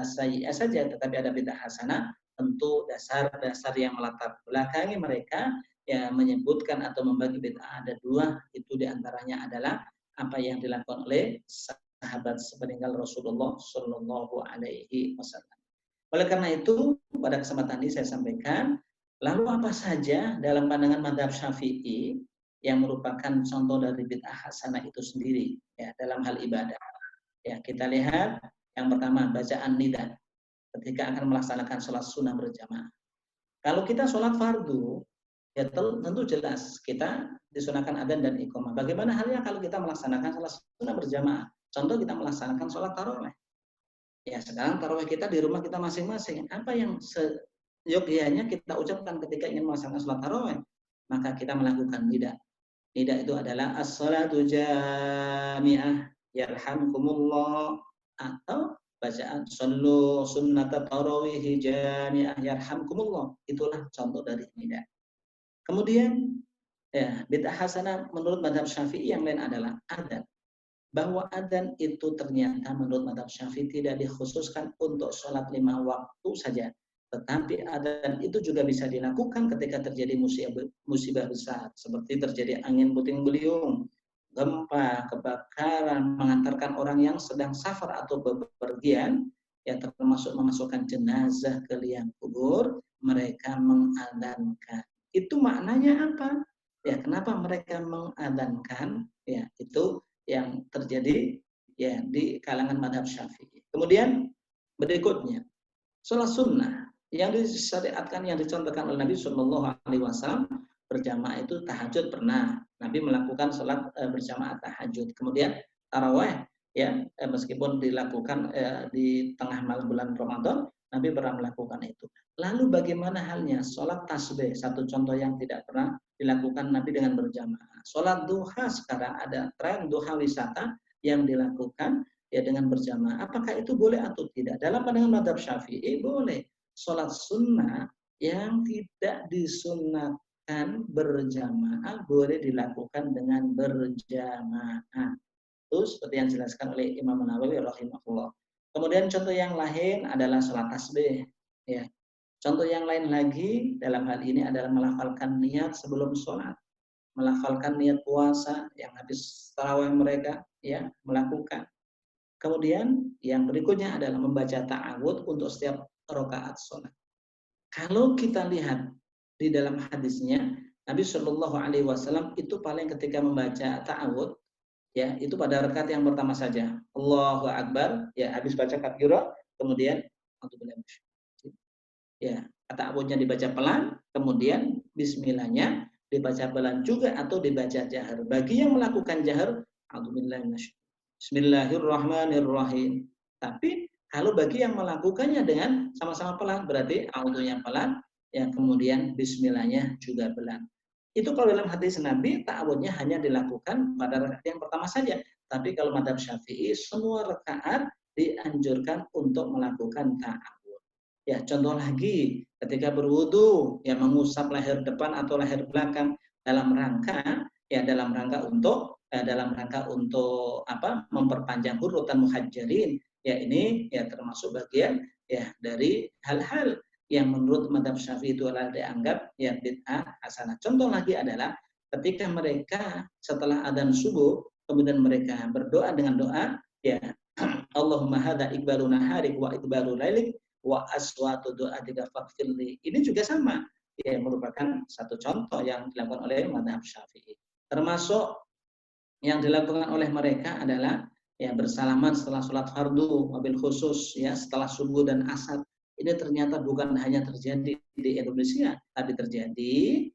sayyi'ah saja, tetapi ada bid'ah hasanah. Tentu dasar-dasar yang melatar belakangi mereka ya menyebutkan atau membagi bid'ah ada dua, itu diantaranya adalah apa yang dilakukan oleh sahabat sepeninggal Rasulullah Shallallahu Alaihi Wasallam. Oleh karena itu, pada kesempatan ini saya sampaikan, lalu apa saja dalam pandangan mazhab Syafi'i yang merupakan contoh dari bid'ah hasanah itu sendiri ya dalam hal ibadah. Ya, kita lihat yang pertama bacaan nida ketika akan melaksanakan sholat sunnah berjamaah. Kalau kita sholat fardu, ya tentu jelas kita disunahkan adzan dan iqamah. Bagaimana halnya kalau kita melaksanakan sholat sunnah berjamaah? Contoh kita melaksanakan sholat tarawih. Ya, sekarang tarawih kita di rumah kita masing-masing. Apa yang seyogyanya kita ucapkan ketika ingin melaksanakan sholat tarawih? Maka kita melakukan nida. Nida itu adalah as-salatu jami'ah yarhamkumullah, atau bacaan sallu sunnata tarawih jami'ah yarhamkumullah. Itulah contoh dari nida. Kemudian ya, bid'ah hasanah menurut mazhab Syafi'i yang lain adalah adzan. Bahwa adzan itu ternyata menurut mazhab Syafi'i tidak dikhususkan untuk sholat 5 waktu saja, tetapi adzan itu juga bisa dilakukan ketika terjadi musibah besar, seperti terjadi angin puting beliung, gempa, kebakaran, mengantarkan orang yang sedang safar atau bepergian, yang termasuk memasukkan jenazah ke liang kubur, mereka mengadzankan. Itu maknanya apa? Ya, kenapa mereka mengadzankan? Ya, itu yang terjadi ya di kalangan mazhab Syafi'i. Kemudian berikutnya, sholat sunnah yang disyariatkan, yang dicontohkan oleh Nabi Shallallahu Alaihi Wasallam berjamaah itu tahajud pernah. Nabi melakukan sholat berjamaah tahajud. Kemudian tarawih ya meskipun dilakukan di tengah malam bulan Ramadan, Nabi pernah melakukan itu. Lalu bagaimana halnya sholat tasbih? Satu contoh yang tidak pernah dilakukan Nabi dengan berjamaah. Sholat duha, sekarang ada tren duha wisata yang dilakukan ya dengan berjamaah. Apakah itu boleh atau tidak? Dalam pandangan mazhab Syafi'i boleh. Sholat sunnah yang tidak disunnahkan berjamaah boleh dilakukan dengan berjamaah. Itu seperti yang dijelaskan oleh Imam Nawawi rahimahullah. Kemudian contoh yang lain adalah sholat tasbih. Ya. Contoh yang lain lagi dalam hal ini adalah melafalkan niat sebelum sholat, melafalkan niat puasa yang habis tarawih mereka ya melakukan. Kemudian yang berikutnya adalah membaca ta'awudz untuk setiap rakaat sholat. Kalau kita lihat di dalam hadisnya, Nabi Shallallahu Alaihi Wasallam itu paling ketika membaca ta'awudz ya itu pada rakaat yang pertama saja, Allahu Akbar, ya habis baca takbirah, kemudian ya ta'awudznya dibaca pelan, kemudian bismillahnya dibaca pelan juga atau dibaca jahar. Bagi yang melakukan jahar, bismillahirrahmanirrahim. Tapi kalau bagi yang melakukannya dengan sama-sama pelan, berarti a'udzunya pelan, yang kemudian bismillahnya juga pelan. Itu kalau dalam hadis Nabi, ta'awudznya hanya dilakukan pada rakaat yang pertama saja. Tapi kalau mazhab Syafi'i, semua rakaat dianjurkan untuk melakukan ta'awudz. Ya, contoh lagi, ketika berwudu, ya mengusap leher depan atau leher belakang dalam rangka untuk apa? Memperpanjang hurutan muhajjalin. Ya ini ya termasuk bagian ya dari hal-hal yang menurut mazhab Syafi'i itu adalah dianggap ya bid'ah hasanah. Contoh lagi adalah ketika mereka setelah adzan subuh kemudian mereka berdoa dengan doa ya Allahumma hadza iqbalu naharik wa iqbalu lailik wa aswatu du'atika faghfirli. Ini juga sama, ya merupakan satu contoh yang dilakukan oleh mazhab Syafi'i. Termasuk yang dilakukan oleh mereka adalah ya bersalaman setelah sholat fardu, wabil khusus ya setelah subuh dan asar. Ini ternyata bukan hanya terjadi di Indonesia, tapi terjadi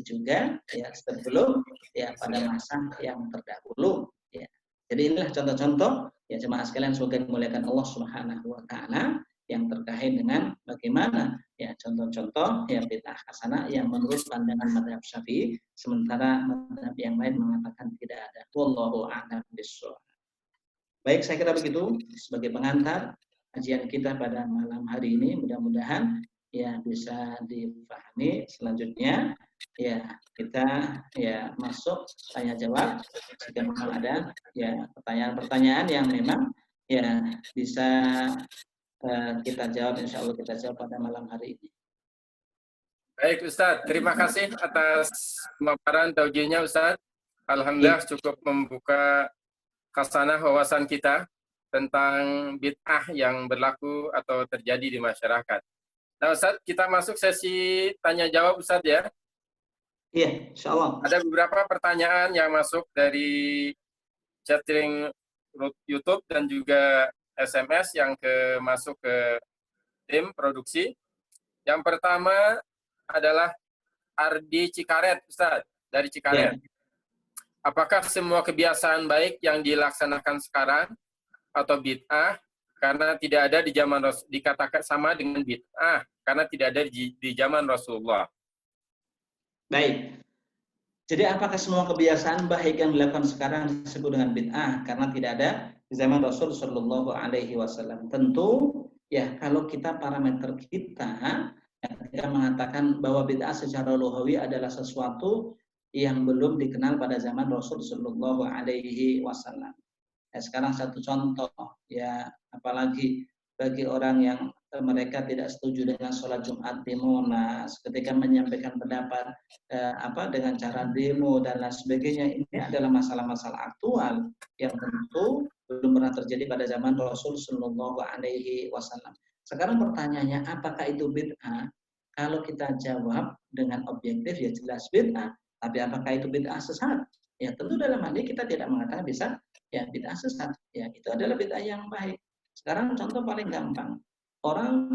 juga ya sebelum ya pada masa yang terdahulu. Ya. Jadi inilah contoh-contoh ya jemaah sekalian semoga dimuliakan Allah Subhanahu wa taala yang terkait dengan bagaimana ya contoh-contoh ya bid'ah hasanah yang menurut pandangan mazhab Syafi'i, sementara mazhab yang lain mengatakan tidak ada. Wallahu a'lam bishawab. Baik, saya kira begitu sebagai pengantar kajian kita pada malam hari ini. Mudah-mudahan ya bisa dipahami. Selanjutnya ya kita ya masuk tanya jawab. Jika memang ada ya pertanyaan-pertanyaan yang memang ya bisa kita jawab, insya Allah kita jawab pada malam hari ini. Baik Ustadz, terima kasih atas pemaparan taujihnya Ustadz. Alhamdulillah cukup membuka khasanah wawasan kita tentang bid'ah yang berlaku atau terjadi di masyarakat. Nah Ustadz, kita masuk sesi tanya jawab Ustadz ya. Iya, insya Allah. Ada beberapa pertanyaan yang masuk dari chatting YouTube dan juga SMS yang masuk ke tim produksi. Yang pertama adalah Ardi Cikaret, Ustadz, dari Cikaret. Ya. Apakah semua kebiasaan baik yang dilaksanakan sekarang atau bid'ah karena tidak ada di zaman Rasul, dikatakan sama dengan bid'ah karena tidak ada di zaman Rasulullah? Baik. Jadi apakah semua kebiasaan baik yang dilakukan sekarang disebut dengan bid'ah karena tidak ada di zaman Rasul Shallallahu Alaihi Wasallam? Tentu ya kalau kita parameter kita ya, ketika mengatakan bahwa bid'ah secara lugawi adalah sesuatu yang belum dikenal pada zaman Rasul Shallallahu Alaihi Wasallam. Ya, sekarang satu contoh ya, apalagi bagi orang yang mereka tidak setuju dengan sholat Jumat di Monas, ketika menyampaikan pendapat dengan cara demo dan lain sebagainya, ini adalah masalah-masalah aktual yang tentu belum pernah terjadi pada zaman Rasul Shallallahu Alaihi Wasallam. Sekarang pertanyaannya, apakah itu bid'ah? Kalau kita jawab dengan objektif ya jelas bid'ah. Tapi apakah itu bid'ah sesat? Ya tentu dalam hal ini kita tidak mengatakan bisa ya bid'ah sesat. Ya itu adalah bid'ah yang baik. Sekarang contoh paling gampang. Orang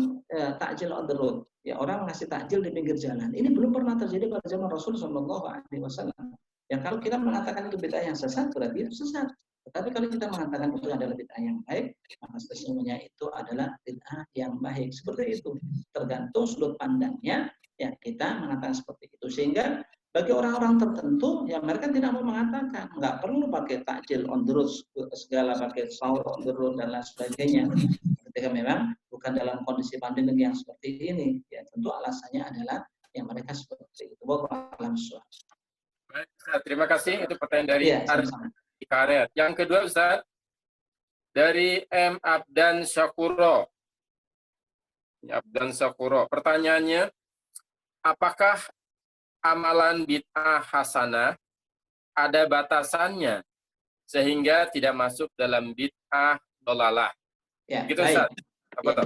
takjil on the road. Ya orang ngasih takjil di pinggir jalan. Ini belum pernah terjadi pada zaman Rasul Shallallahu Alaihi Wasallam. Ya kalau kita mengatakan itu bid'ah yang sesat berarti itu sesat. Tetapi kalau kita mengatakan itu adalah bid'ah yang baik, maka sesungguhnya itu adalah bid'ah yang baik. Seperti itu. Tergantung sudut pandangnya, ya kita mengatakan seperti itu. Sehingga bagi orang-orang tertentu, ya mereka tidak mau mengatakan, nggak perlu pakai takjil on the road, segala pakai sahur on the road dan lain sebagainya. Ketika memang bukan dalam kondisi pandemi yang seperti ini, ya tentu alasannya adalah yang mereka seperti itu. Wallahu a'lam. Baik, Ustaz, terima kasih. Itu pertanyaan dari Ardi Karet. Yang kedua, Ustaz, dari M. Abdan Syakuro. Abdan Syakuro. Pertanyaannya, apakah amalan bid'ah hasanah ada batasannya sehingga tidak masuk dalam bid'ah dolalah? Ya, gitu, baik. Ustaz. Apa ya.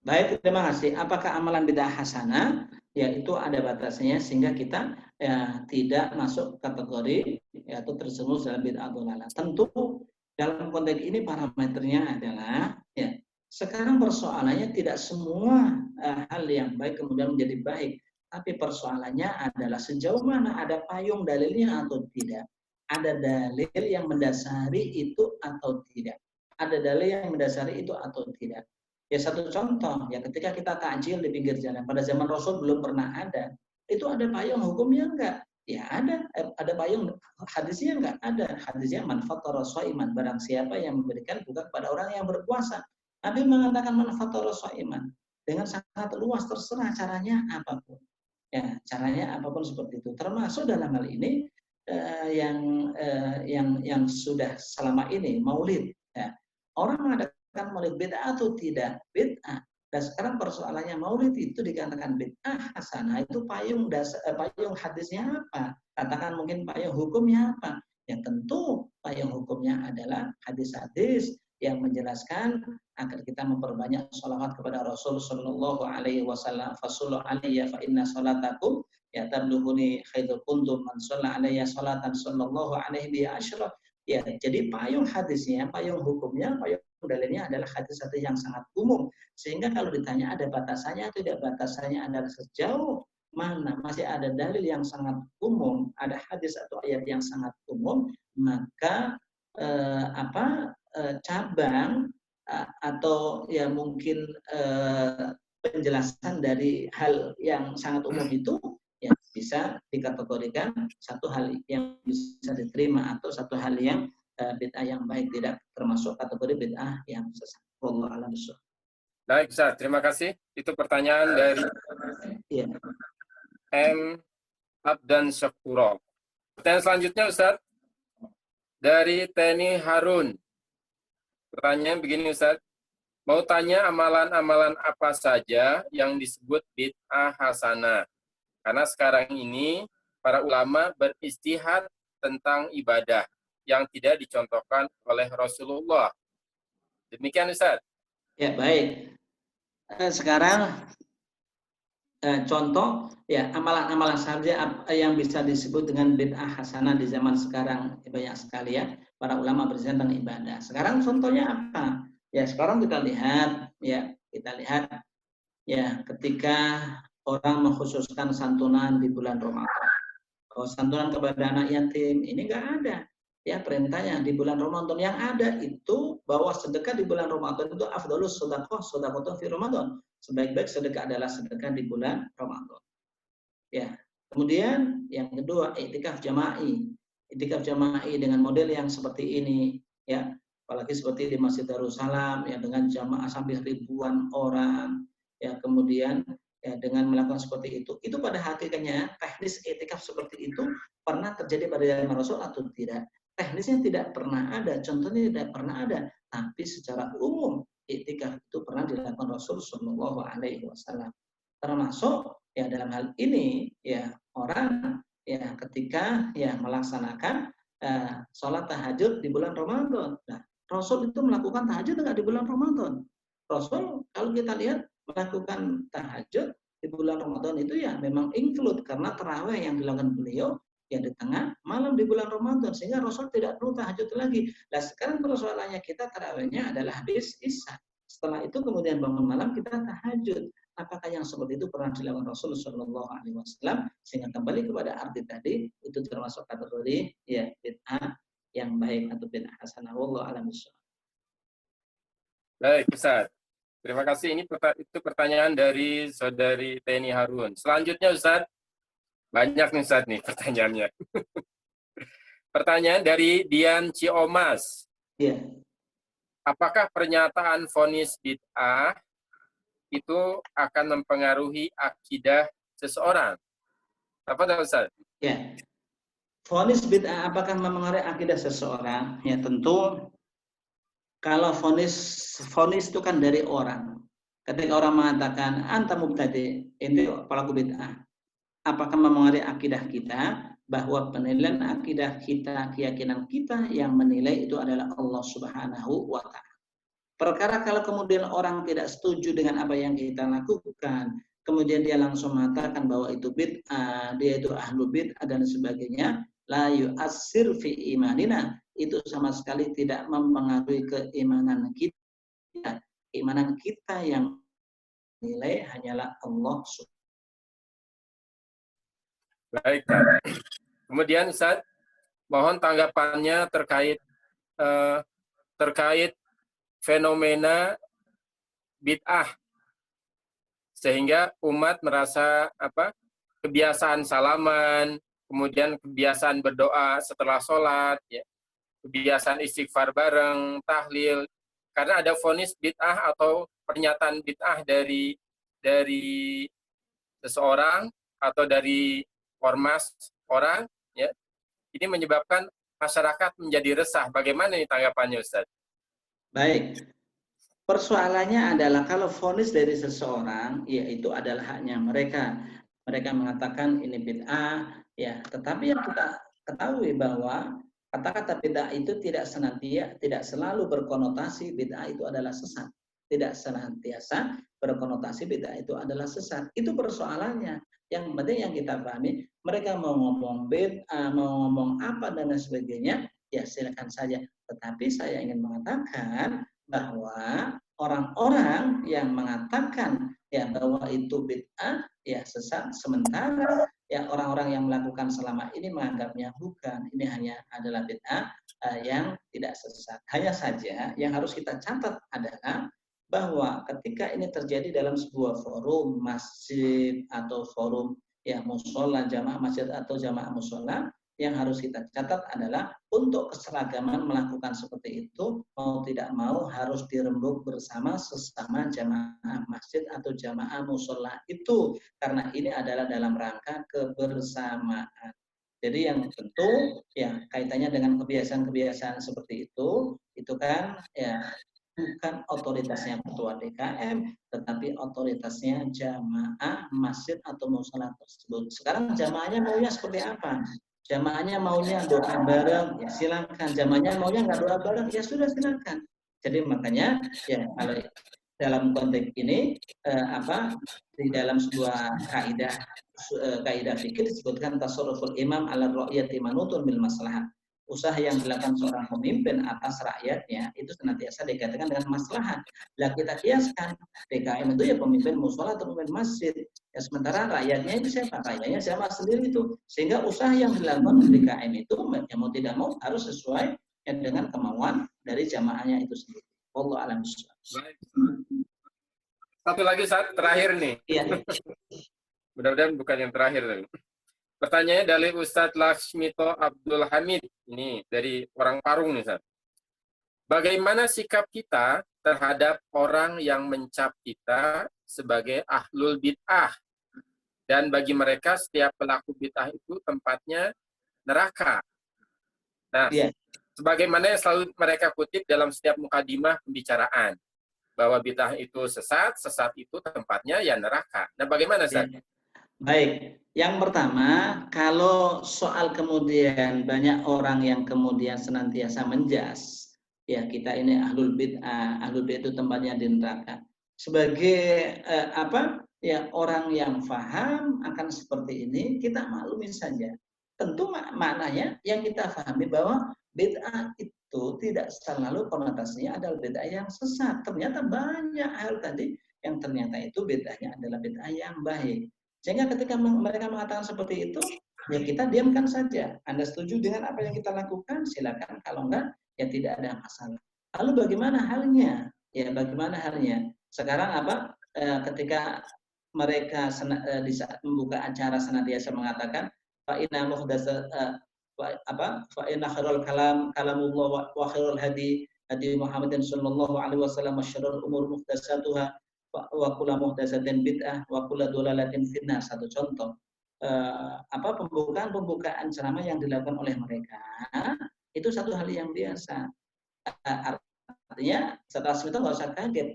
Baik, terima kasih. Apakah amalan bid'ah hasanah? Ya, itu ada batasnya sehingga kita ya, tidak masuk kategori yaitu terjerumus dalam bid'ah dolalah. Tentu dalam konteks ini parameternya adalah ya sekarang persoalannya tidak semua hal yang baik kemudian menjadi baik. Tapi persoalannya adalah sejauh mana ada payung dalilnya atau tidak. Ada dalil yang mendasari itu atau tidak. Ada dalil yang mendasari itu atau tidak. Ya satu contoh, ya ketika kita takjil di pinggir jalan, pada zaman Rasul belum pernah ada. Itu ada payung hukumnya enggak? Ya ada payung hadisnya enggak? Ada. Hadisnya man fattara shaiman, barang siapa yang memberikan buka kepada orang yang berpuasa. Nabi mengatakan man fattara shaiman dengan sangat luas, terserah caranya apapun. Ya, caranya apapun seperti itu. Termasuk dalam hal ini yang sudah selama ini maulid. Ya. Orang mengadakan maulid bid'ah atau tidak? Bid'ah. Dan sekarang persoalannya maulid itu dikatakan bid'ah hasanah. Itu payung hadisnya apa? Katakan mungkin payung hukumnya apa? Yang tentu payung hukumnya adalah hadis-hadis yang menjelaskan agar kita memperbanyak sholawat kepada Rasul Shallallahu Alaihi Wasallam. Fasullu alaiya fa inna sholatakum ya tablughuni khairu kuntum man shalla alaiya sholatan sallallahu alaihi wasallam. Ya, jadi payung hadisnya, payung hukumnya, payung dalilnya adalah hadis-hadis yang sangat umum. Sehingga kalau ditanya ada batasannya atau tidak, batasannya adalah sejauh mana masih ada dalil yang sangat umum, ada hadis atau ayat yang sangat umum, maka cabang atau ya mungkin penjelasan dari hal yang sangat umum itu ya bisa dikategorikan satu hal yang bisa diterima atau satu hal yang bid'ah yang baik, tidak termasuk kategori bid'ah yang sesat. Wallahu a'lam bishawab. Baik, Ustaz. Terima kasih. Itu pertanyaan dari Iya. M. Abdan Syakuro. Pertanyaan selanjutnya, Ustaz. Dari Teni Harun. Pertanyaan begini, Ustaz. Mau tanya amalan-amalan apa saja yang disebut bid'ah hasanah. Karena sekarang ini para ulama beristihad tentang ibadah yang tidak dicontohkan oleh Rasulullah. Demikian, Ustaz. Ya, baik. Sekarang contoh ya amalan-amalan saja yang bisa disebut dengan bid'ah hasanah di zaman sekarang banyak sekali ya para ulama berbicara tentang ibadah. Sekarang contohnya apa? Ya sekarang kita lihat ya ketika orang mengkhususkan santunan di bulan Ramadan. Kalau santunan kepada anak yatim ini enggak ada. Ya perintahnya di bulan Ramadan yang ada itu bahwa sedekah di bulan Ramadan itu afdhalus shadaqah fi Ramadan. Sebaik-baik sedekah adalah sedekah di bulan Ramadan. Ya. Kemudian yang kedua iktikaf jama'i. Iktikaf jama'i dengan model yang seperti ini ya. Apalagi seperti di Masjid Darussalam ya dengan jamaah sampai ribuan orang ya kemudian ya dengan melakukan seperti itu pada hakikatnya teknis iktikaf seperti itu pernah terjadi pada zaman Rasul atau tidak? Teknisnya tidak pernah ada, contohnya tidak pernah ada, tapi secara umum iktikaf itu pernah dilakukan Rasul Shallallahu Alaihi Wasallam. Termasuk ya dalam hal ini ya orang ya ketika ya melaksanakan sholat tahajud di bulan Ramadan. Nah, Rasul itu melakukan tahajud enggak di bulan Ramadan? Rasul kalau kita lihat melakukan tahajud di bulan Ramadan itu ya memang include karena tarawih yang dilakukan beliau ya di tengah malam di bulan Ramadan sehingga Rasul tidak perlu tahajud lagi. Nah sekarang persoalannya kita tarawihnya adalah habis isya. Setelah itu kemudian bangun malam kita tahajud. Apakah yang seperti itu pernah dilakukan Rasul Shallallahu Alaihi Wasallam? Sehingga kembali kepada arti tadi itu termasuk kategori ya bid'ah yang baik atau bid'ah hasanah. Wallahu a'lam bishawab. Baik, Ustaz. Terima kasih. Itu pertanyaan dari Saudari Teni Harun. Selanjutnya, Ustaz. Banyak nih, Ustaz, nih pertanyaannya. Pertanyaan dari Dian Ciomas. Iya. Apakah pernyataan vonis bid'ah itu akan mempengaruhi akidah seseorang? Apa tahu, Ustaz? Ya. Vonis bid'ah apakah mempengaruhi akidah seseorang? Ya tentu kalau vonis itu kan dari orang. Ketika orang mengatakan anta mubtadi, itu pelaku bid'ah. Apakah mempengaruhi akidah kita bahwa penilaian akidah kita, keyakinan kita yang menilai itu adalah Allah Subhanahu wa taala. Perkara kalau kemudian orang tidak setuju dengan apa yang kita lakukan, kemudian dia langsung mengatakan bahwa itu bid'ah, dia itu ahlu bid'ah dan sebagainya, la yu'assir fi imanina, itu sama sekali tidak mempengaruhi keimanan kita. Keimanan kita yang nilai hanyalah Allah Subhanahu. Baik. Kemudian Ustaz, mohon tanggapannya terkait fenomena bid'ah sehingga umat merasa kebiasaan salaman, kemudian kebiasaan berdoa setelah sholat, ya, kebiasaan istighfar bareng, tahlil, karena ada vonis bid'ah atau pernyataan bid'ah dari seseorang atau dari ormas orang, ya, ini menyebabkan masyarakat menjadi resah. Bagaimana nih tanggapannya, Ustaz? Baik, persoalannya adalah kalau vonis dari seseorang, ya itu adalah haknya mereka. Mereka mengatakan ini bid'ah, ya. Tetapi yang kita ketahui bahwa kata-kata bid'ah itu tidak selalu berkonotasi bid'ah itu adalah sesat. Tidak senantiasa berkonotasi bid'ah itu adalah sesat. Itu persoalannya. Yang penting yang kita pahami, mereka mau ngomong bid'ah, mau ngomong apa dan sebagainya, ya silakan saja. Tetapi saya ingin mengatakan bahwa orang-orang yang mengatakan ya bahwa itu bid'ah ya sesat, sementara ya orang-orang yang melakukan selama ini menganggapnya bukan, ini hanya adalah bid'ah yang tidak sesat. Hanya saja yang harus kita catat adalah bahwa ketika ini terjadi dalam sebuah forum masjid atau forum ya musola jamaah masjid atau jamaah musola, yang harus kita catat adalah untuk keseragaman melakukan seperti itu mau tidak mau harus dirembuk bersama sesama jamaah masjid atau jamaah musola itu, karena ini adalah dalam rangka kebersamaan. Jadi yang tentu ya kaitannya dengan kebiasaan-kebiasaan seperti itu kan ya bukan otoritasnya ketua DKM, tetapi otoritasnya jamaah masjid atau musola tersebut. Sekarang jamaahnya maunya seperti apa? Jamaahnya maunya doa bareng, ya silakan. Jamaahnya maunya nggak doa bareng, ya sudah silakan. Jadi makanya ya kalau dalam konteks ini di dalam sebuah kaidah fikih disebutkan tasarruful imam ala ra'yati manutun bil maslahat. Usaha yang dilakukan seorang pemimpin atas rakyatnya itu senantiasa dikatakan dengan maslahat. Lah kita kiaskan DKM itu ya pemimpin musola atau pemimpin masjid. Ya sementara rakyatnya itu siapa? Rakyatnya siapa sendiri itu. Sehingga usaha yang dilakukan DKM itu ya mau tidak mau harus sesuai dengan kemauan dari jamaahnya itu sendiri. Wallahu a'lam bishawab. Satu lagi saat terakhir nih. Iya. Mudah-mudahan bukan yang terakhir. Pertanyaannya dari Ustadz Laksmito Abdul Hamid. Ini dari orang Parung nih, Ustadz. Bagaimana sikap kita terhadap orang yang mencap kita sebagai ahlul bid'ah? Dan bagi mereka setiap pelaku bid'ah itu tempatnya neraka. Nah, sebagaimana yang selalu mereka kutip dalam setiap mukadimah pembicaraan, bahwa bid'ah itu sesat, sesat itu tempatnya ya neraka. Nah, bagaimana, Ustaz? Baik, yang pertama, kalau soal kemudian banyak orang yang kemudian senantiasa menjas, ya kita ini ahlul bid'ah itu tempatnya di neraka. Sebagai ya orang yang paham akan seperti ini, kita maklumi saja. Tentu maknanya yang kita pahami bahwa bid'ah itu tidak selalu konotasinya adalah bid'ah yang sesat. Ternyata banyak hal tadi yang ternyata itu bid'ahnya adalah bid'ah yang baik. Sehingga ketika mereka mengatakan seperti itu, ya kita diamkan saja. Anda setuju dengan apa yang kita lakukan? Silakan. Kalau enggak, ya tidak ada masalah. Lalu bagaimana halnya? Ya bagaimana halnya? Sekarang ketika mereka di saat membuka acara senantiasa mengatakan fa inna muhdasa fa inna khairul kalamullah wa khairul hadi Muhammadin sallallahu alaihi wasallam wa syarrul umur muhdatsatuha wa kullu muhdatsatin bid'ah wa kullu dhalalatin finnar. Satu contoh pembukaan ceramah yang dilakukan oleh mereka itu satu hal yang biasa. Artinya setelah itu nggak usah kaget.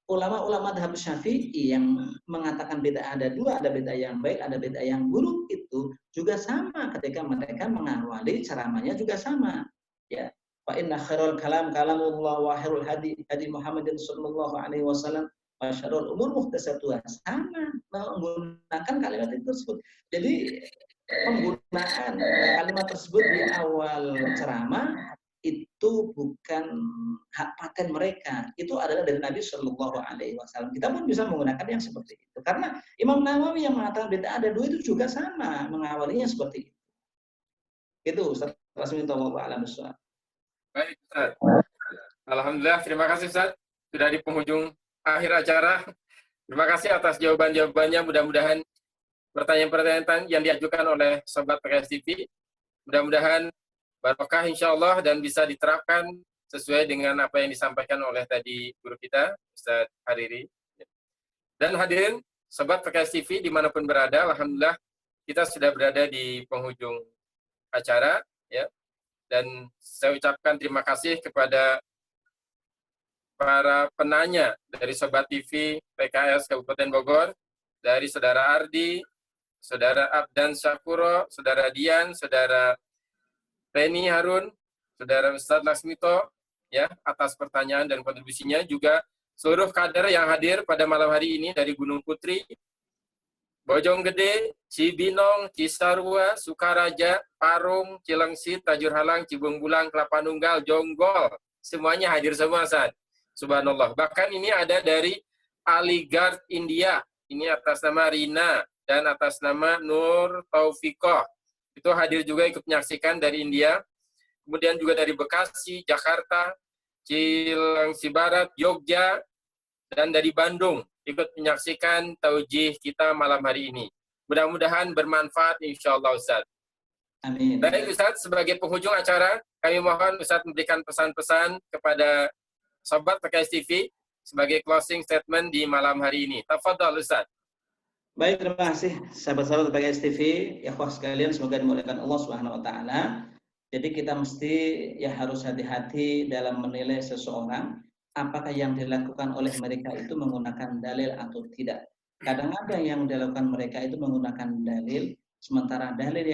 Ulama-ulama madhab Syafi'i yang mengatakan bid'ah ada dua, ada bid'ah yang baik, ada bid'ah yang buruk, itu juga sama ketika mereka mengawali ceramahnya juga sama. Ya, fa inna khairul kalamullah wa khairul hadi Muhammadin sallallahu alaihi wasallam wa syarrul umur muhdatsatuha. Sama menggunakan kalimat itu tersebut. Jadi penggunaan kalimat tersebut di awal ceramah itu bukan hak paten mereka, itu adalah dari Nabi Shallallahu Alaihi Wasallam. Kita pun bisa menggunakan yang seperti itu, karena Imam Nawawi yang mengatakan bid'ah ada dua itu juga sama mengawalinya seperti itu. Itu Ustaz Rasminto Alam Ustaz. Baik, Ustaz. Alhamdulillah, terima kasih Ustaz. Sudah di penghujung akhir acara. Terima kasih atas jawaban-jawabannya. Mudah-mudahan pertanyaan-pertanyaan yang diajukan oleh Sobat PKS TV, mudah-mudahan barokah insya Allah dan bisa diterapkan sesuai dengan apa yang disampaikan oleh tadi guru kita, Ustaz Hariri. Dan hadirin Sobat PKS TV dimanapun berada, alhamdulillah kita sudah berada di penghujung acara, ya. Dan saya ucapkan terima kasih kepada para penanya dari Sobat TV PKS Kabupaten Bogor, dari Saudara Ardi, Saudara Abdan Syakuro, Saudara Dian, Saudara Reni Harun, Saudara Ustadz Laksmito, ya, atas pertanyaan dan kontribusinya, juga seluruh kader yang hadir pada malam hari ini dari Gunung Putri, Bojonggede, Cibinong, Cisarua, Sukaraja, Parung, Cilengsi, Tajur Halang, Cibung Bulang, Kelapa Nunggal, Jonggol, semuanya hadir semua, Ustaz. Subhanallah. Bahkan ini ada dari Aligarh, India. Ini atas nama Rina. dan atas nama Nur Taufiqah. Itu hadir juga ikut menyaksikan dari India. Kemudian juga dari Bekasi, Jakarta, Cilengsi Barat, Jogja, dan dari Bandung ikut menyaksikan taujih kita malam hari ini. Mudah-mudahan bermanfaat insya Allah Ustaz. Amin. Baik Ustaz, sebagai penghujung acara, kami mohon Ustaz memberikan pesan-pesan kepada Sobat PKS TV sebagai closing statement di malam hari ini. Tafadhal Ustaz. Baik, terima kasih sahabat-sahabat PKS TV, ikhwah sekalian, semoga dimuliakan Allah Subhanahu wa taala. Jadi kita mesti ya harus hati-hati dalam menilai seseorang apakah yang dilakukan oleh mereka itu menggunakan dalil atau tidak. Kadang ada yang dilakukan mereka itu menggunakan dalil, sementara dalil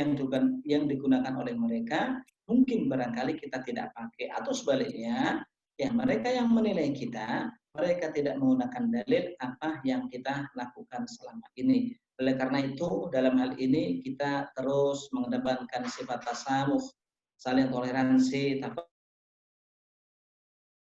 yang digunakan oleh mereka mungkin barangkali kita tidak pakai, atau sebaliknya ya mereka yang menilai kita, mereka tidak menggunakan dalil apa yang kita lakukan selama ini. Oleh karena itu, dalam hal ini kita terus mengedepankan sifat tasamuh, saling toleransi.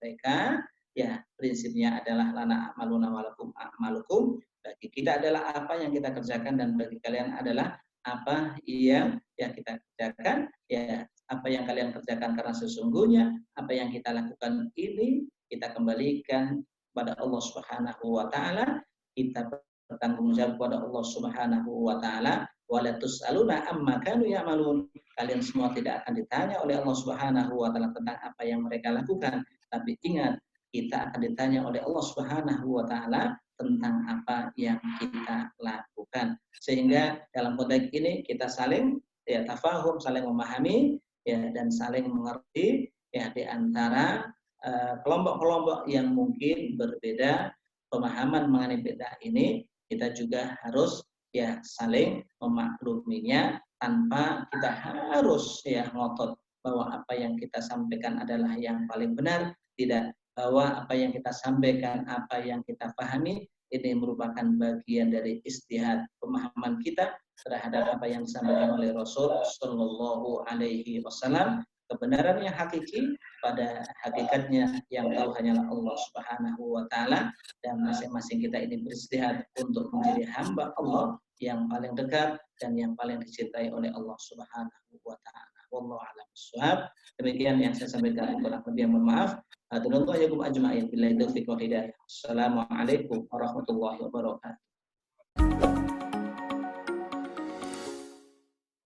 Mereka, ya prinsipnya adalah lana a'maluna walakum a'malukum. Bagi kita adalah apa yang kita kerjakan, dan bagi kalian adalah apa yang kita kerjakan. Ya, apa yang kalian kerjakan, karena sesungguhnya apa yang kita lakukan ini kita kembalikan pada Allah Subhanahu wa taala, kita bertanggung jawab pada Allah Subhanahu wa taala. Wala tus'aluna amma kanu ya'malun. Kalian semua tidak akan ditanya oleh Allah Subhanahu wa taala tentang apa yang mereka lakukan, tapi ingat kita akan ditanya oleh Allah Subhanahu wa taala tentang apa yang kita lakukan. Sehingga dalam konteks ini kita saling tafahum, saling memahami dan saling mengerti di antara kelompok-kelompok yang mungkin berbeda pemahaman mengenai bid'ah ini. Kita juga harus saling memakluminya tanpa kita harus ngotot bahwa apa yang kita sampaikan adalah yang paling benar. Tidak, bahwa apa yang kita sampaikan, apa yang kita pahami ini merupakan bagian dari ijtihad pemahaman kita terhadap apa yang disampaikan oleh Rasul Shallallahu Alaihi Wasallam. Kebenaran yang hakiki pada hakikatnya yang tahu hanyalah Allah Subhanahu wa taala, dan masing-masing kita ini berijtihad untuk menjadi hamba Allah yang paling dekat dan yang paling dicintai oleh Allah Subhanahu wa taala. Wallahu a'lam bishawab. Demikian yang saya sampaikan, kurang lebih mohon maaf. Aturullahu ajma'in billahi taufiq wal hidayah. Assalamualaikum warahmatullahi wabarakatuh.